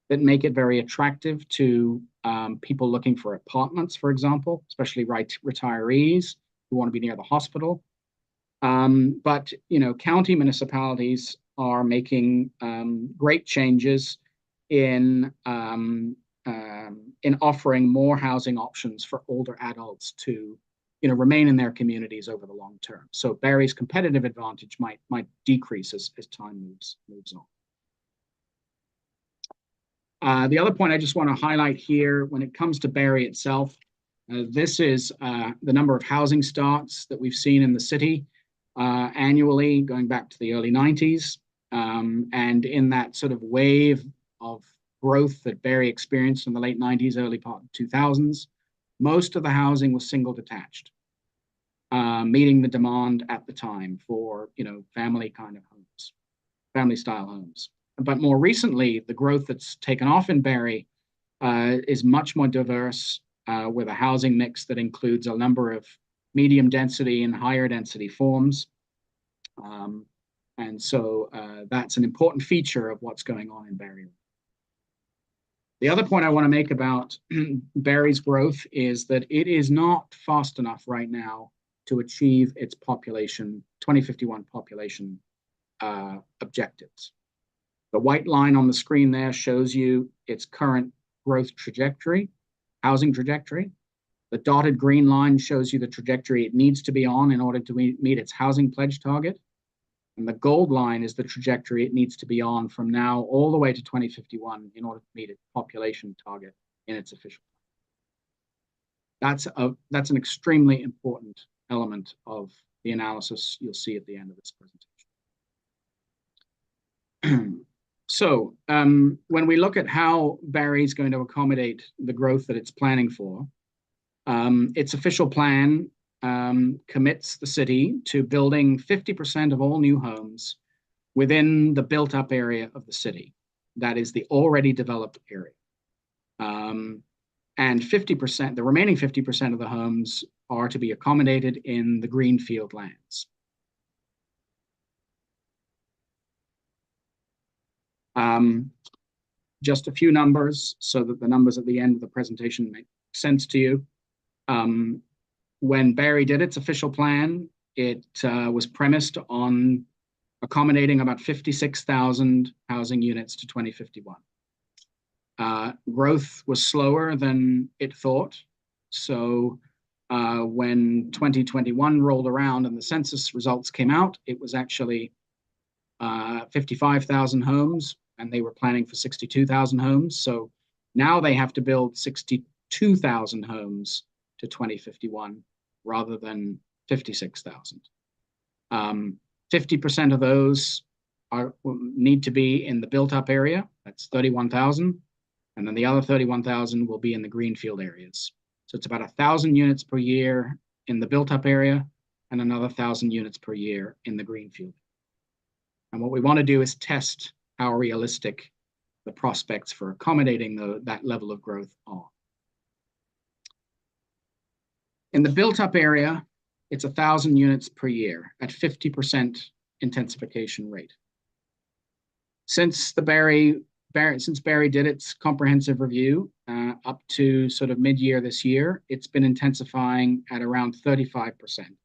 that make it very attractive to people looking for apartments, for example, especially retirees who want to be near the hospital. But, you know, county municipalities are making great changes in offering more housing options for older adults to, you know, remain in their communities over the long term. So Barrie's competitive advantage might decrease as time moves on. The other point I just want to highlight here, when it comes to Barrie itself, this is the number of housing starts that we've seen in the city annually, going back to the early 90s. And in that sort of wave of growth that Barrie experienced in the late 90s, early part of 2000s, most of the housing was single detached, meeting the demand at the time for, you know, family kind of homes, family style homes. But more recently, the growth that's taken off in Barrie is much more diverse, with a housing mix that includes a number of medium density and higher density forms. And so that's an important feature of what's going on in Barrie. The other point I want to make about Barrie's growth is that it is not fast enough right now to achieve its 2051 population objectives. The white line on the screen there shows you its current growth trajectory, housing trajectory. The dotted green line shows you the trajectory it needs to be on in order to meet its housing pledge target. And the gold line is the trajectory it needs to be on from now all the way to 2051 in order to meet its population target in its official plan. That's an extremely important element of the analysis you'll see at the end of this presentation. So when we look at how Barry's going to accommodate the growth that it's planning for, its official plan commits the city to building 50% of all new homes within the built-up area of the city. That is the already developed area. And 50%, the remaining 50% of the homes are to be accommodated in the greenfield lands. Just a few numbers so that the numbers at the end of the presentation make sense to you. When Barry did its official plan, it was premised on accommodating about 56,000 housing units to 2051. Growth was slower than it thought. So when 2021 rolled around and the census results came out, it was actually 55,000 homes, and they were planning for 62,000 homes. So now they have to build 62,000 homes to 2051 rather than 56,000. 50% of those need to be in the built-up area. That's 31,000. And then the other 31,000 will be in the greenfield areas. So it's about 1,000 units per year in the built-up area and another 1,000 units per year in the greenfield. And what we want to do is test how realistic the prospects for accommodating that level of growth are. In the built-up area, it's 1,000 units per year at 50% intensification rate. Since Barry did its comprehensive review up to sort of mid-year this year, it's been intensifying at around 35%.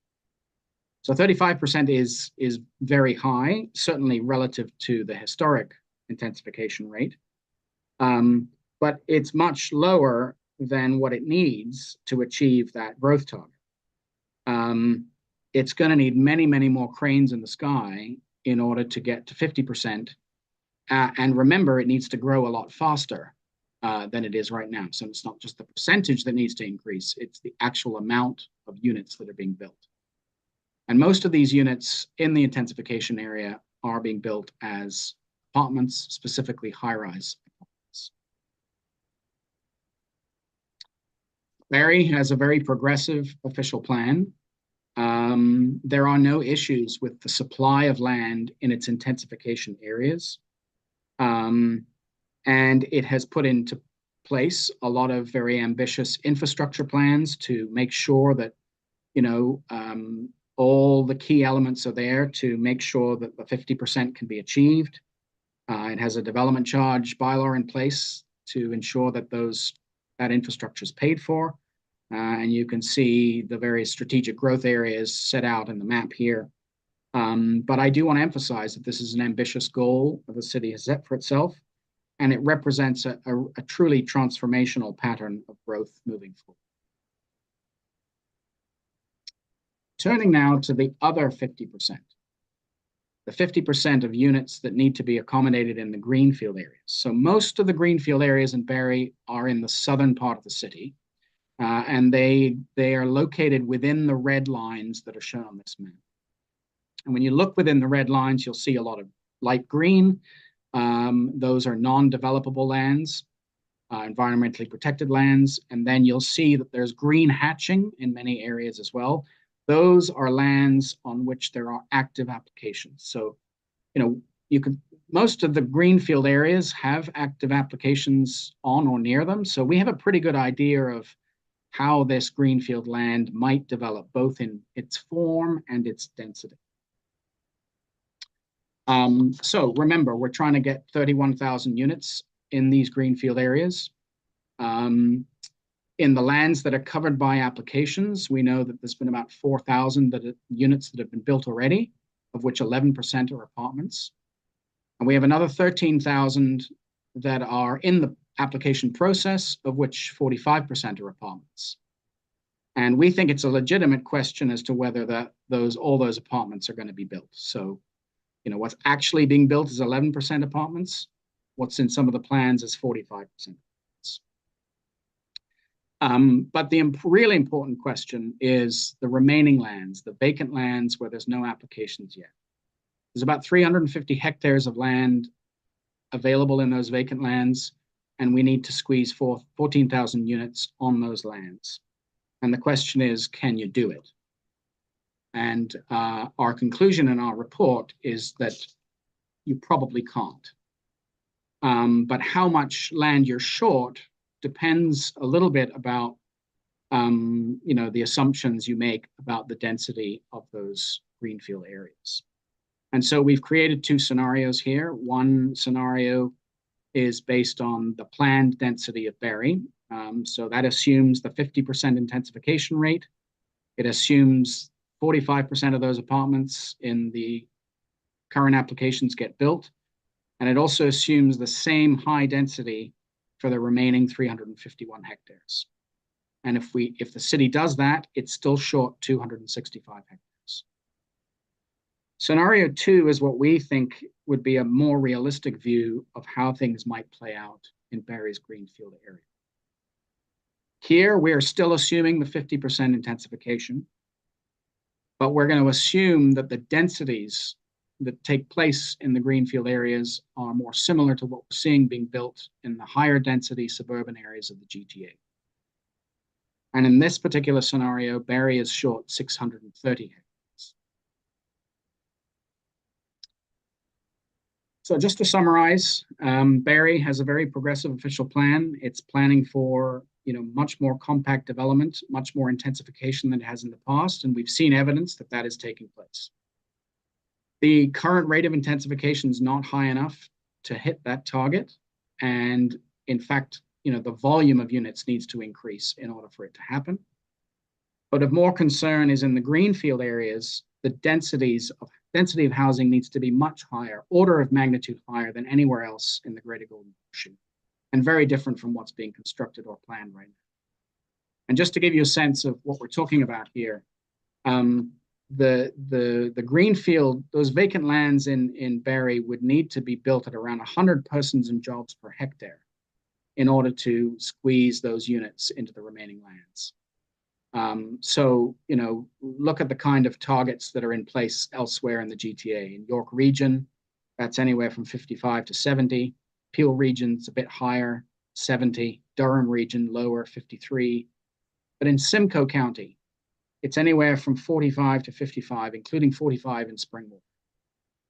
So 35% is very high, certainly relative to the historic intensification rate, but it's much lower than what it needs to achieve that growth target. It's going to need many, many more cranes in the sky in order to get to 50%. And remember, it needs to grow a lot faster than it is right now. So it's not just the percentage that needs to increase, it's the actual amount of units that are being built. And most of these units in the intensification area are being built as apartments, specifically high-rise apartments. Barry has a very progressive official plan. There are no issues with the supply of land in its intensification areas. And it has put into place a lot of very ambitious infrastructure plans to make sure that, all the key elements are there to make sure that the 50% can be achieved. It has a development charge bylaw in place to ensure that that infrastructure is paid for. And you can see the various strategic growth areas set out in the map here. But I do want to emphasize that this is an ambitious goal that the city has set for itself, and it represents a truly transformational pattern of growth moving forward. Turning now to the other 50%, the 50% of units that need to be accommodated in the greenfield areas. So most of the greenfield areas in Barry are in the southern part of the city, and they are located within the red lines that are shown on this map. And when you look within the red lines, you'll see a lot of light green. Those are non-developable lands, environmentally protected lands. And then you'll see that there's green hatching in many areas as well. Those are lands on which there are active applications. So, most of the greenfield areas have active applications on or near them. So we have a pretty good idea of how this greenfield land might develop, both in its form and its density. So remember, we're trying to get 31,000 units in these greenfield areas. In the lands that are covered by applications, we know that there's been about 4,000 units that have been built already, of which 11% are apartments. And we have another 13,000 that are in the application process, of which 45% are apartments. And we think it's a legitimate question as to whether all those apartments are going to be built. So, what's actually being built is 11% apartments. What's in some of the plans is 45%. But the really important question is the remaining lands, the vacant lands where there's no applications yet. There's about 350 hectares of land available in those vacant lands, and we need to squeeze 14,000 units on those lands. And the question is, can you do it? And our conclusion in our report is that you probably can't. But how much land you're short depends a little bit about the assumptions you make about the density of those greenfield areas. And so we've created two scenarios here. One scenario is based on the planned density of Barrie. So that assumes the 50% intensification rate. It assumes 45% of those apartments in the current applications get built. And it also assumes the same high density for the remaining 351 hectares. And if the city does that, it's still short 265 hectares. Scenario 2 is what we think would be a more realistic view of how things might play out in Barrie's greenfield area. Here, we're still assuming the 50% intensification, but we're going to assume that the densities that take place in the greenfield areas are more similar to what we're seeing being built in the higher density suburban areas of the GTA. And in this particular scenario, Barrie is short 630 hectares. So just to summarize, Barrie has a very progressive official plan. It's planning for much more compact development, much more intensification than it has in the past, and we've seen evidence that that is taking place. The current rate of intensification is not high enough to hit that target, and in fact, the volume of units needs to increase in order for it to happen. But of more concern is in the greenfield areas, the density of housing needs to be much higher, order of magnitude higher than anywhere else in the Greater Golden Ocean, and very different from what's being constructed or planned right now. And just to give you a sense of what we're talking about here, the greenfield, those vacant lands in Barrie would need to be built at around 100 persons and jobs per hectare in order to squeeze those units into the remaining lands. So, look at the kind of targets that are in place elsewhere in the GTA. In York Region, that's anywhere from 55 to 70. Peel Region's a bit higher, 70. Durham Region, lower, 53. But in Simcoe County, it's anywhere from 45 to 55, including 45 in Springwater.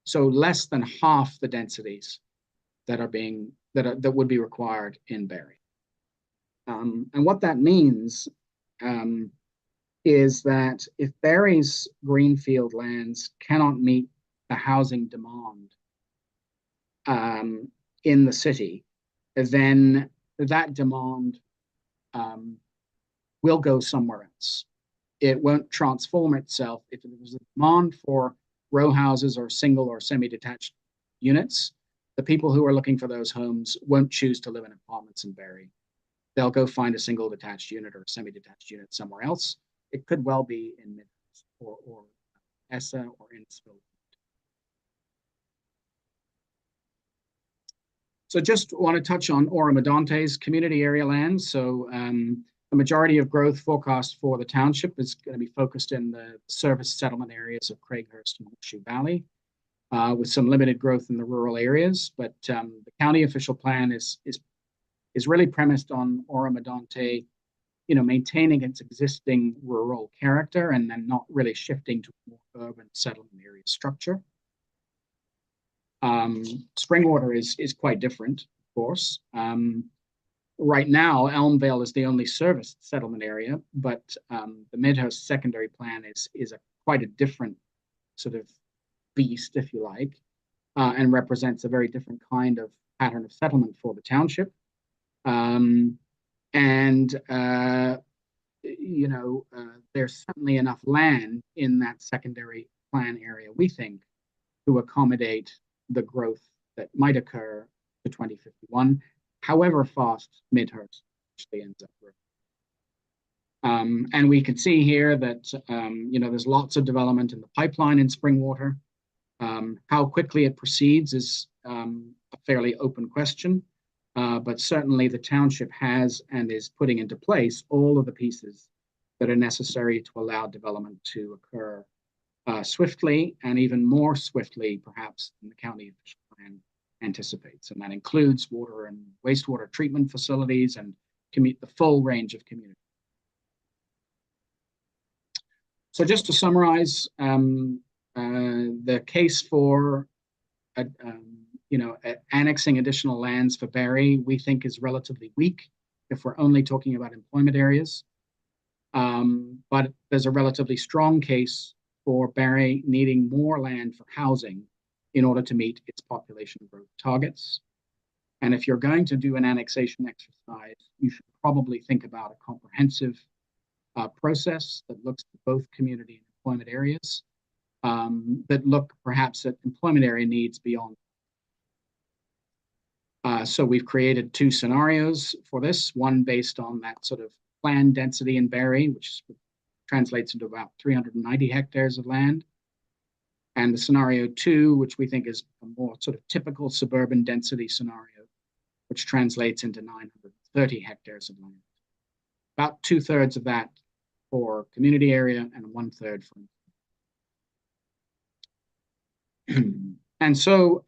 So less than half the densities that would be required in Barrie. And what that means is that if Barrie's greenfield lands cannot meet the housing demand in the city, then that demand will go somewhere else. It won't transform itself. If there's a demand for row houses or single or semi-detached units, the people who are looking for those homes won't choose to live in apartments in Barrie. They'll go find a single detached unit or a semi-detached unit somewhere else. It could well be in Midhurst or Essa or Innisfil. So just want to touch on Oro-Medante's community area lands. So the majority of growth forecast for the township is going to be focused in the service settlement areas of Craighurst and Horseshoe Valley, with some limited growth in the rural areas. But the county official plan is really premised on Oro-Medonte, maintaining its existing rural character and then not really shifting to a more urban settlement area structure. Springwater is quite different, of course. Right now, Elmvale is the only service settlement area, but the Midhurst secondary plan is quite a different sort of beast, if you like, and represents a very different kind of pattern of settlement for the township. There's certainly enough land in that secondary plan area, we think, to accommodate the growth that might occur to 2051, however fast Midhurst actually ends up growing. And we can see here that, there's lots of development in the pipeline in Springwater. How quickly it proceeds is a fairly open question. But certainly the township has and is putting into place all of the pieces that are necessary to allow development to occur swiftly, and even more swiftly, perhaps, in the county official plan anticipates, and that includes water and wastewater treatment facilities and the full range of communities. So just to summarize, the case for annexing additional lands for Barrie, we think is relatively weak if we're only talking about employment areas. But there's a relatively strong case for Barrie needing more land for housing in order to meet its population growth targets. And if you're going to do an annexation exercise, you should probably think about a comprehensive process that looks at both community and employment areas, that look perhaps at employment area needs beyond. So we've created two scenarios for this, one based on that sort of planned density in Barrie, which translates into about 390 hectares of land. And the scenario 2, which we think is a more sort of typical suburban density scenario, which translates into 930 hectares of land. About 2/3 of that for community area and 1/3 for. And so,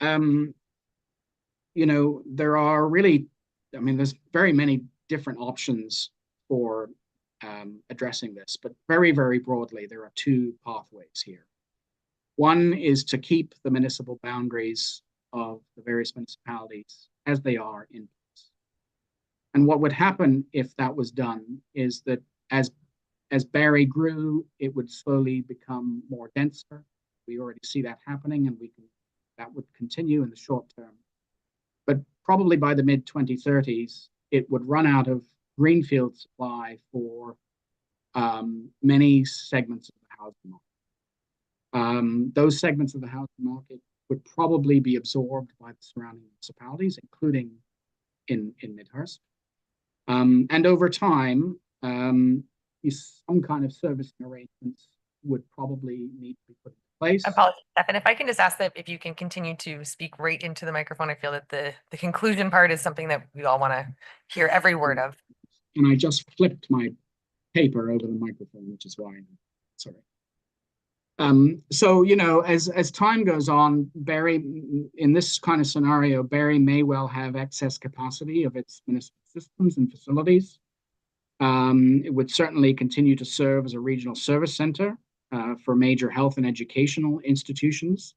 there are really, there's very many different options for addressing this, but very, very broadly, there are two pathways here. One is to keep the municipal boundaries of the various municipalities as they are in place. And what would happen if that was done is that as Barrie grew, it would slowly become more denser. We already see that happening, and that would continue in the short term. But probably by the mid-2030s, it would run out of greenfield supply for many segments of the housing market. Those segments of the housing market would probably be absorbed by the surrounding municipalities, including in Midhurst. And over time, some kind of servicing arrangements would probably need to be put in place. Apologies, Stefan, if I can just ask that if you can continue to speak right into the microphone. I feel that the conclusion part is something that we all want to hear every word of. And I just flipped my paper over the microphone, which is why. Sorry. So, as time goes on, Barrie, in this kind of scenario, Barrie may well have excess capacity of its municipal systems and facilities. It would certainly continue to serve as a regional service center for major health and educational institutions.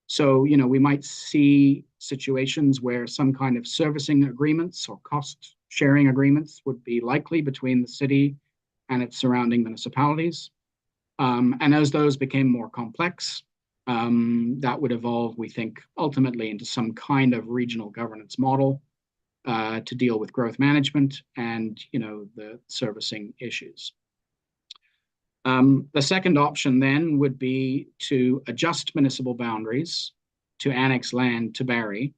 So, we might see situations where some kind of servicing agreements or cost sharing agreements would be likely between the city and its surrounding municipalities. And as those became more complex, that would evolve, we think, ultimately into some kind of regional governance model to deal with growth management and, the servicing issues. The second option then would be to adjust municipal boundaries to annex land to Barrie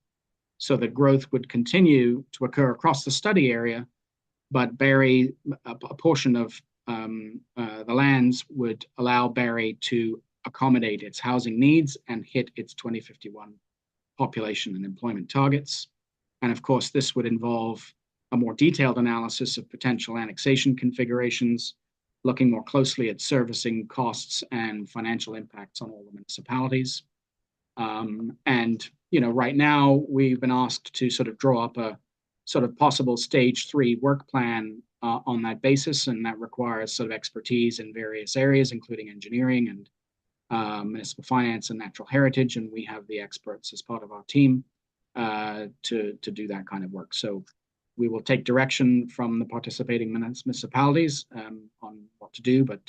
so that growth would continue to occur across the study area, but Barrie, a portion of the lands would allow Barrie to accommodate its housing needs and hit its 2051 population and employment targets. And of course, this would involve a more detailed analysis of potential annexation configurations, looking more closely at servicing costs and financial impacts on all the municipalities. And, right now we've been asked to sort of draw up a sort of possible stage 3 work plan on that basis, and that requires sort of expertise in various areas, including engineering and municipal finance and natural heritage, and we have the experts as part of our team to do that kind of work. So we will take direction from the participating municipalities on what to do, but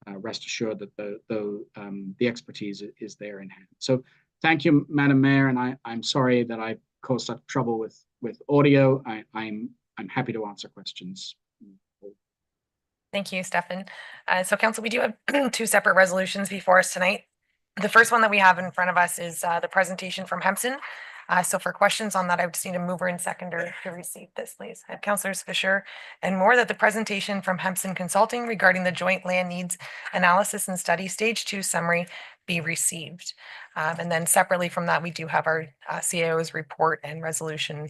rest assured that the expertise is there in hand. So thank you, Madam Mayor, and I'm sorry that I caused such trouble with audio. I'm happy to answer questions. Thank you, Stefan. So Council, we do have two separate resolutions before us tonight. The first one that we have in front of us is the presentation from Hempson. So for questions on that, I would just need a mover and seconder to receive this, please. I have Councillors Fisher and Moore that the presentation from Hempson Consulting regarding the joint land needs analysis and study stage 2 summary be received. And then separately from that, we do have our CAO's report and resolution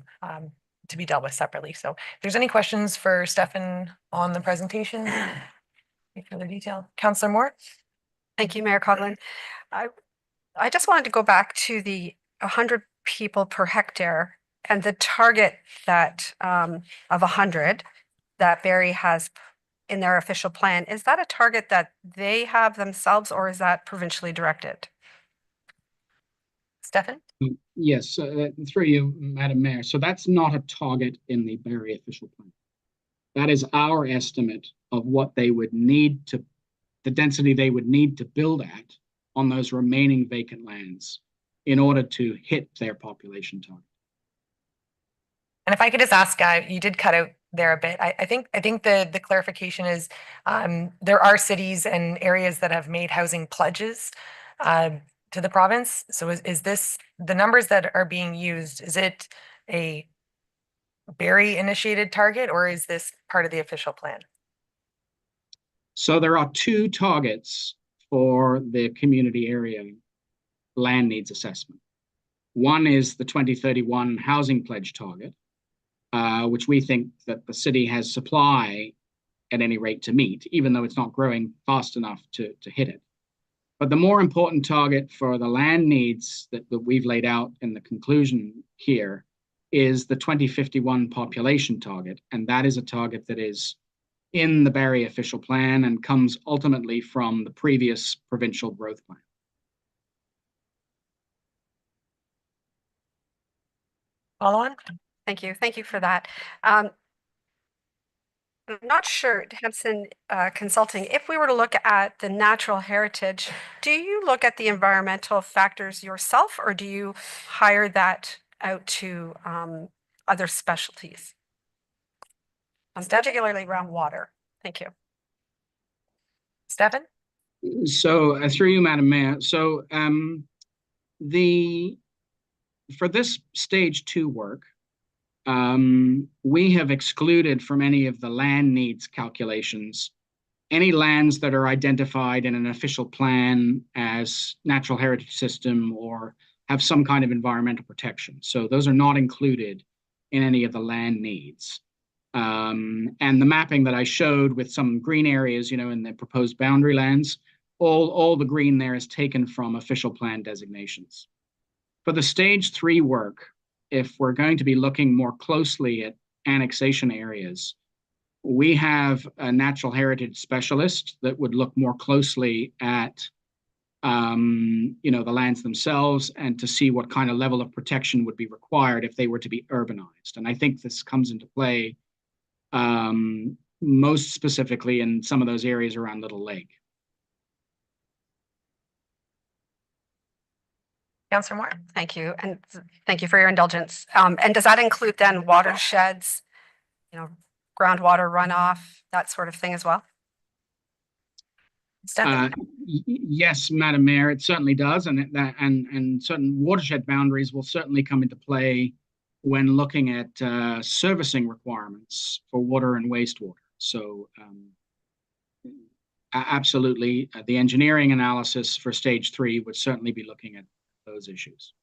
to be dealt with separately. So if there's any questions for Stefan on the presentation, any further detail. Councillor Moore? Thank you, Mayor Coughlin. I just wanted to go back to the 100 people per hectare and the target that of 100 that Barrie has in their official plan, is that a target that they have themselves or is that provincially directed? Stefan? Yes, through you, Madam Mayor. So that's not a target in the Barrie official plan. That is our estimate of what they would need to, the density they would need to build at on those remaining vacant lands in order to hit their population target. And if I could just ask, you did cut out there a bit. I think the clarification is there are cities and areas that have made housing pledges to the province. So is this the numbers that are being used? Is it a Barrie initiated target or is this part of the official plan? So there are two targets for the community area land needs assessment. One is the 2031 housing pledge target, which we think that the city has supply at any rate to meet, even though it's not growing fast enough to hit it. But the more important target for the land needs that we've laid out in the conclusion here is the 2051 population target. And that is a target that is in the Barrie official plan and comes ultimately from the previous provincial growth plan. Follow on? Thank you. Thank you for that. I'm not sure, Hampson Consulting, if we were to look at the natural heritage, do you look at the environmental factors yourself or do you hire that out to other specialties? Particularly around water. Thank you. Stefan? So through you, Madam Mayor. So for this stage 2 work, we have excluded from any of the land needs calculations any lands that are identified in an official plan as natural heritage system or have some kind of environmental protection. So those are not included in any of the land needs. And the mapping that I showed with some green areas, in the proposed boundary lands, all the green there is taken from official plan designations. For the stage 3 work, if we're going to be looking more closely at annexation areas, we have a natural heritage specialist that would look more closely at the lands themselves and to see what kind of level of protection would be required if they were to be urbanized. And I think this comes into play most specifically in some of those areas around Little Lake. Councillor Moore? Thank you. And thank you for your indulgence. And does that include then watersheds, groundwater runoff, that sort of thing as well? Stefan? Yes, Madam Mayor, it certainly does, and certain watershed boundaries will certainly come into play when looking at servicing requirements for water and wastewater. So absolutely, the engineering analysis for stage 3 would certainly be looking at those issues.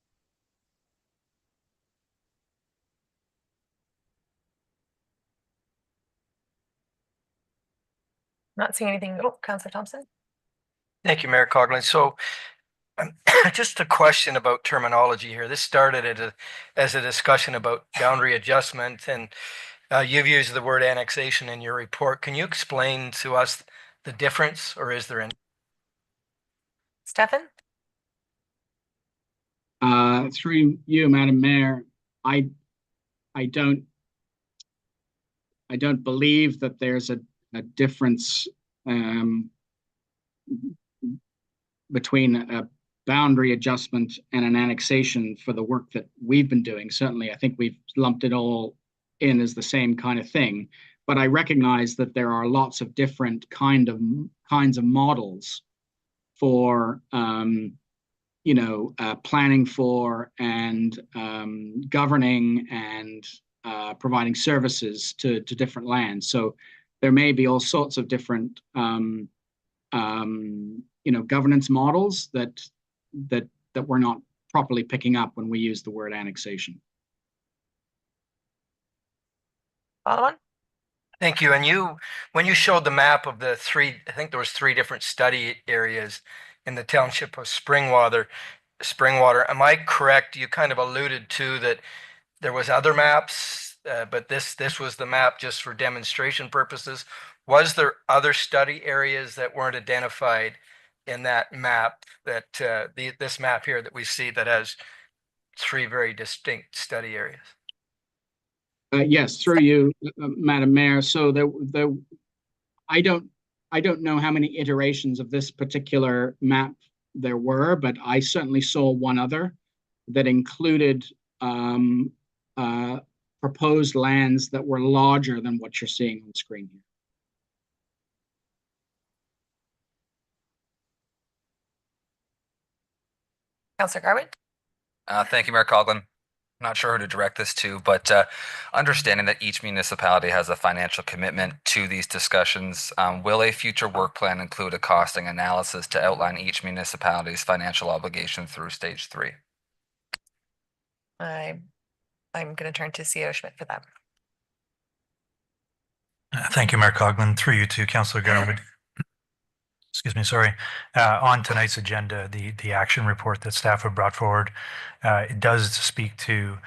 Not seeing anything. Oh, Councillor Thompson? Thank you, Mayor Coughlin. So just a question about terminology here. This started as a discussion about boundary adjustment, and you've used the word annexation in your report. Can you explain to us the difference, or is there any? Stefan? Through you, Madam Mayor, I don't believe that there's a difference between a boundary adjustment and an annexation for the work that we've been doing. Certainly, I think we've lumped it all in as the same kind of thing. But I recognize that there are lots of different kinds of models for planning for and governing and providing services to different lands. So there may be all sorts of different governance models that we're not properly picking up when we use the word annexation. Follow on? Thank you. And when you showed the map of I think there was 3 different study areas in the township of Springwater, Springwater. Am I correct? You kind of alluded to that there was other maps, but this was the map just for demonstration purposes. Was there other study areas that weren't identified in that map that this map here that we see that has three very distinct study areas? Yes, through you, Madam Mayor. So I don't know how many iterations of this particular map there were, but I certainly saw one other that included proposed lands that were larger than what you're seeing on the screen here. Councillor Garwood? Thank you, Mayor Coughlin. Not sure who to direct this to, but understanding that each municipality has a financial commitment to these discussions, will a future work plan include a costing analysis to outline each municipality's financial obligation through stage 3? I'm going to turn to CEO Schmidt for that. Thank you, Mayor Coughlin. Through you to Councillor Garwood. Excuse me, sorry. On tonight's agenda, the action report that staff have brought forward, it does speak to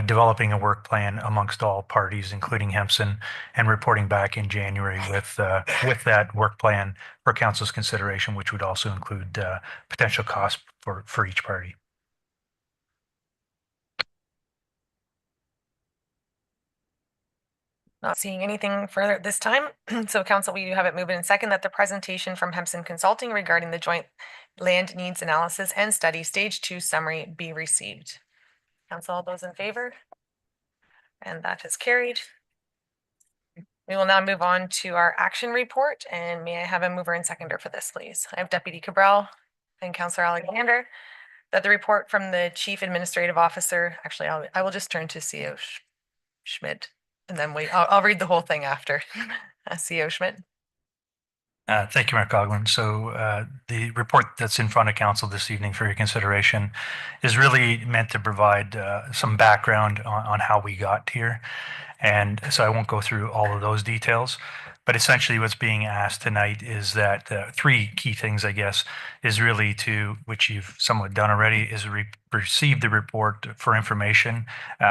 developing a work plan amongst all parties, including Hempson, and reporting back in January with that work plan for council's consideration, which would also include potential costs for each party. Not seeing anything further at this time. So council, we do have it moved in second that the presentation from Hempson Consulting regarding the joint land needs analysis and study stage 2 summary be received. Council, all those in favor? And that is carried. We will now move on to our action report, and may I have a mover and seconder for this, please? I have Deputy Cabral and Councillor Alexander. That the report from the Chief Administrative Officer, actually, I will just turn to CEO Schmidt. And then I'll read the whole thing after. CEO Schmidt. Thank you, Mayor Coughlin. So the report that's in front of council this evening for your consideration is really meant to provide some background on how we got here. And so I won't go through all of those details, but essentially what's being asked tonight is that three key things, I guess, is really to, which you've somewhat done already, is receive the report for information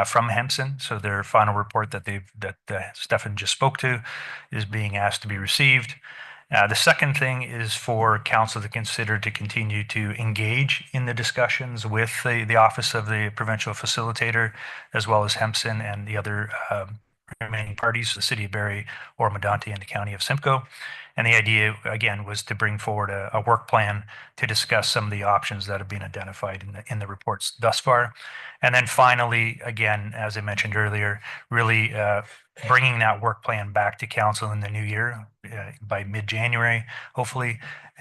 from Hempson. So their final report that Stefan just spoke to is being asked to be received. The second thing is for council to consider to continue to engage in the discussions with the Office of the Provincial Facilitator, as well as Hempson and the other remaining parties, the City of Barrie, Oro-Medonte, and the County of Simcoe. And the idea, again, was to bring forward a work plan to discuss some of the options that have been identified in the reports thus far. And then finally, again, as I mentioned earlier, really bringing that work plan back to council in the new year by mid-January, hopefully,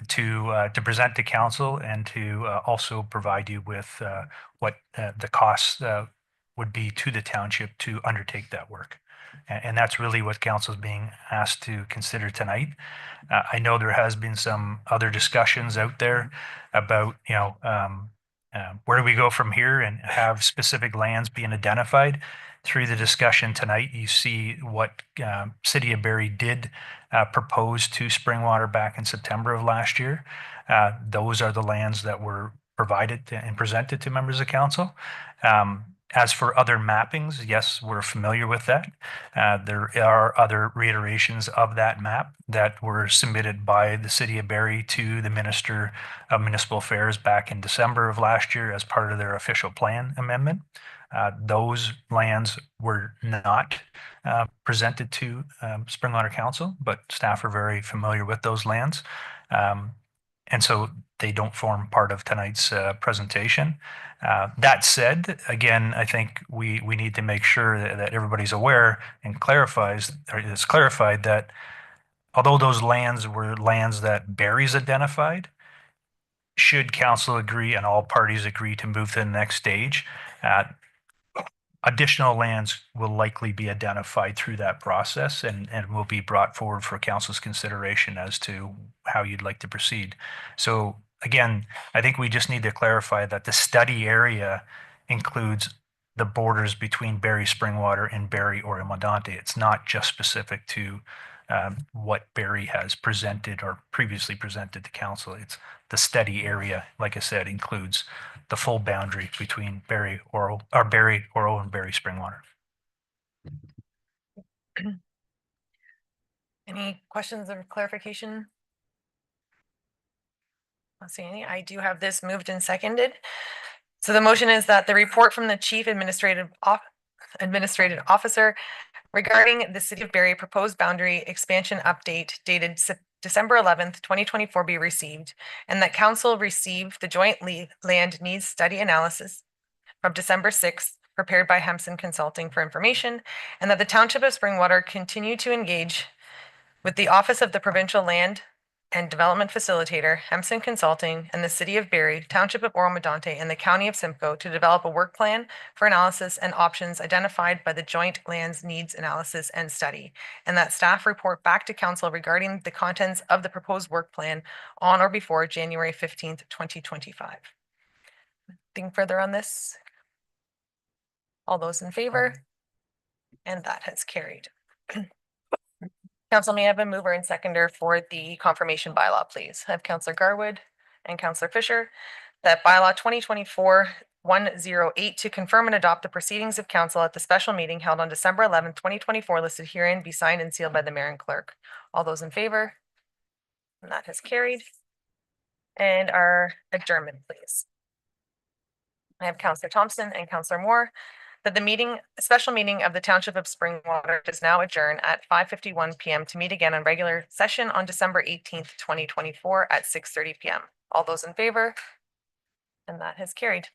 to present to council and to also provide you with what the costs would be to the township to undertake that work. And that's really what council is being asked to consider tonight. I know there has been some other discussions out there about, where do we go from here and have specific lands being identified. Through the discussion tonight, you see what City of Barrie did propose to Springwater back in September of last year. Those are the lands that were provided and presented to members of council. As for other mappings, yes, we're familiar with that. There are other reiterations of that map that were submitted by the City of Barrie to the Minister of Municipal Affairs back in December of last year as part of their official plan amendment. Those lands were not presented to Springwater Council, but staff are very familiar with those lands. And so they don't form part of tonight's presentation. That said, again, I think we need to make sure that everybody's aware and it's clarified that although those lands were lands that Barrie's identified, should council agree and all parties agree to move to the next stage, additional lands will likely be identified through that process and will be brought forward for council's consideration as to how you'd like to proceed. So again, I think we just need to clarify that the study area includes the borders between Barrie Springwater and Barrie Oro-Medonte. It's not just specific to what Barry has presented or previously presented to council. It's the study area, like I said, includes the full boundary between Barry, Oro, and Barry Springwater. Any questions or clarification? Not seeing any. I do have this moved and seconded. So the motion is that the report from the Chief Administrative Officer regarding the City of Barrie proposed boundary expansion update dated December 11th, 2024 be received, and that council receive the joint land needs study analysis from December 6th prepared by Hemson Consulting for information, and that the Township of Springwater continue to engage with the Office of the Provincial Land and Development Facilitator, Hemson Consulting, and the City of Barrie, Township of Oro-Medonte, and the County of Simcoe to develop a work plan for analysis and options identified by the Joint Lands Needs Analysis and Study, and that staff report back to council regarding the contents of the proposed work plan on or before January 15th, 2025. Anything further on this? All those in favor? And that has carried. Council, may I have a mover and seconder for the confirmation bylaw, please? I have Councillor Garwood and Councillor Fisher. That bylaw 2024-108 to confirm and adopt the proceedings of council at the special meeting held on December 11th, 2024, listed herein, be signed and sealed by the mayor and clerk. All those in favor? And that has carried. And our adjournment, please. I have Councillor Thompson and Councillor Moore. That the special meeting of the Township of Springwater does now adjourn at 5:51 p.m. to meet again on regular session on December 18th, 2024 at 6:30 p.m. All those in favor? And that has carried.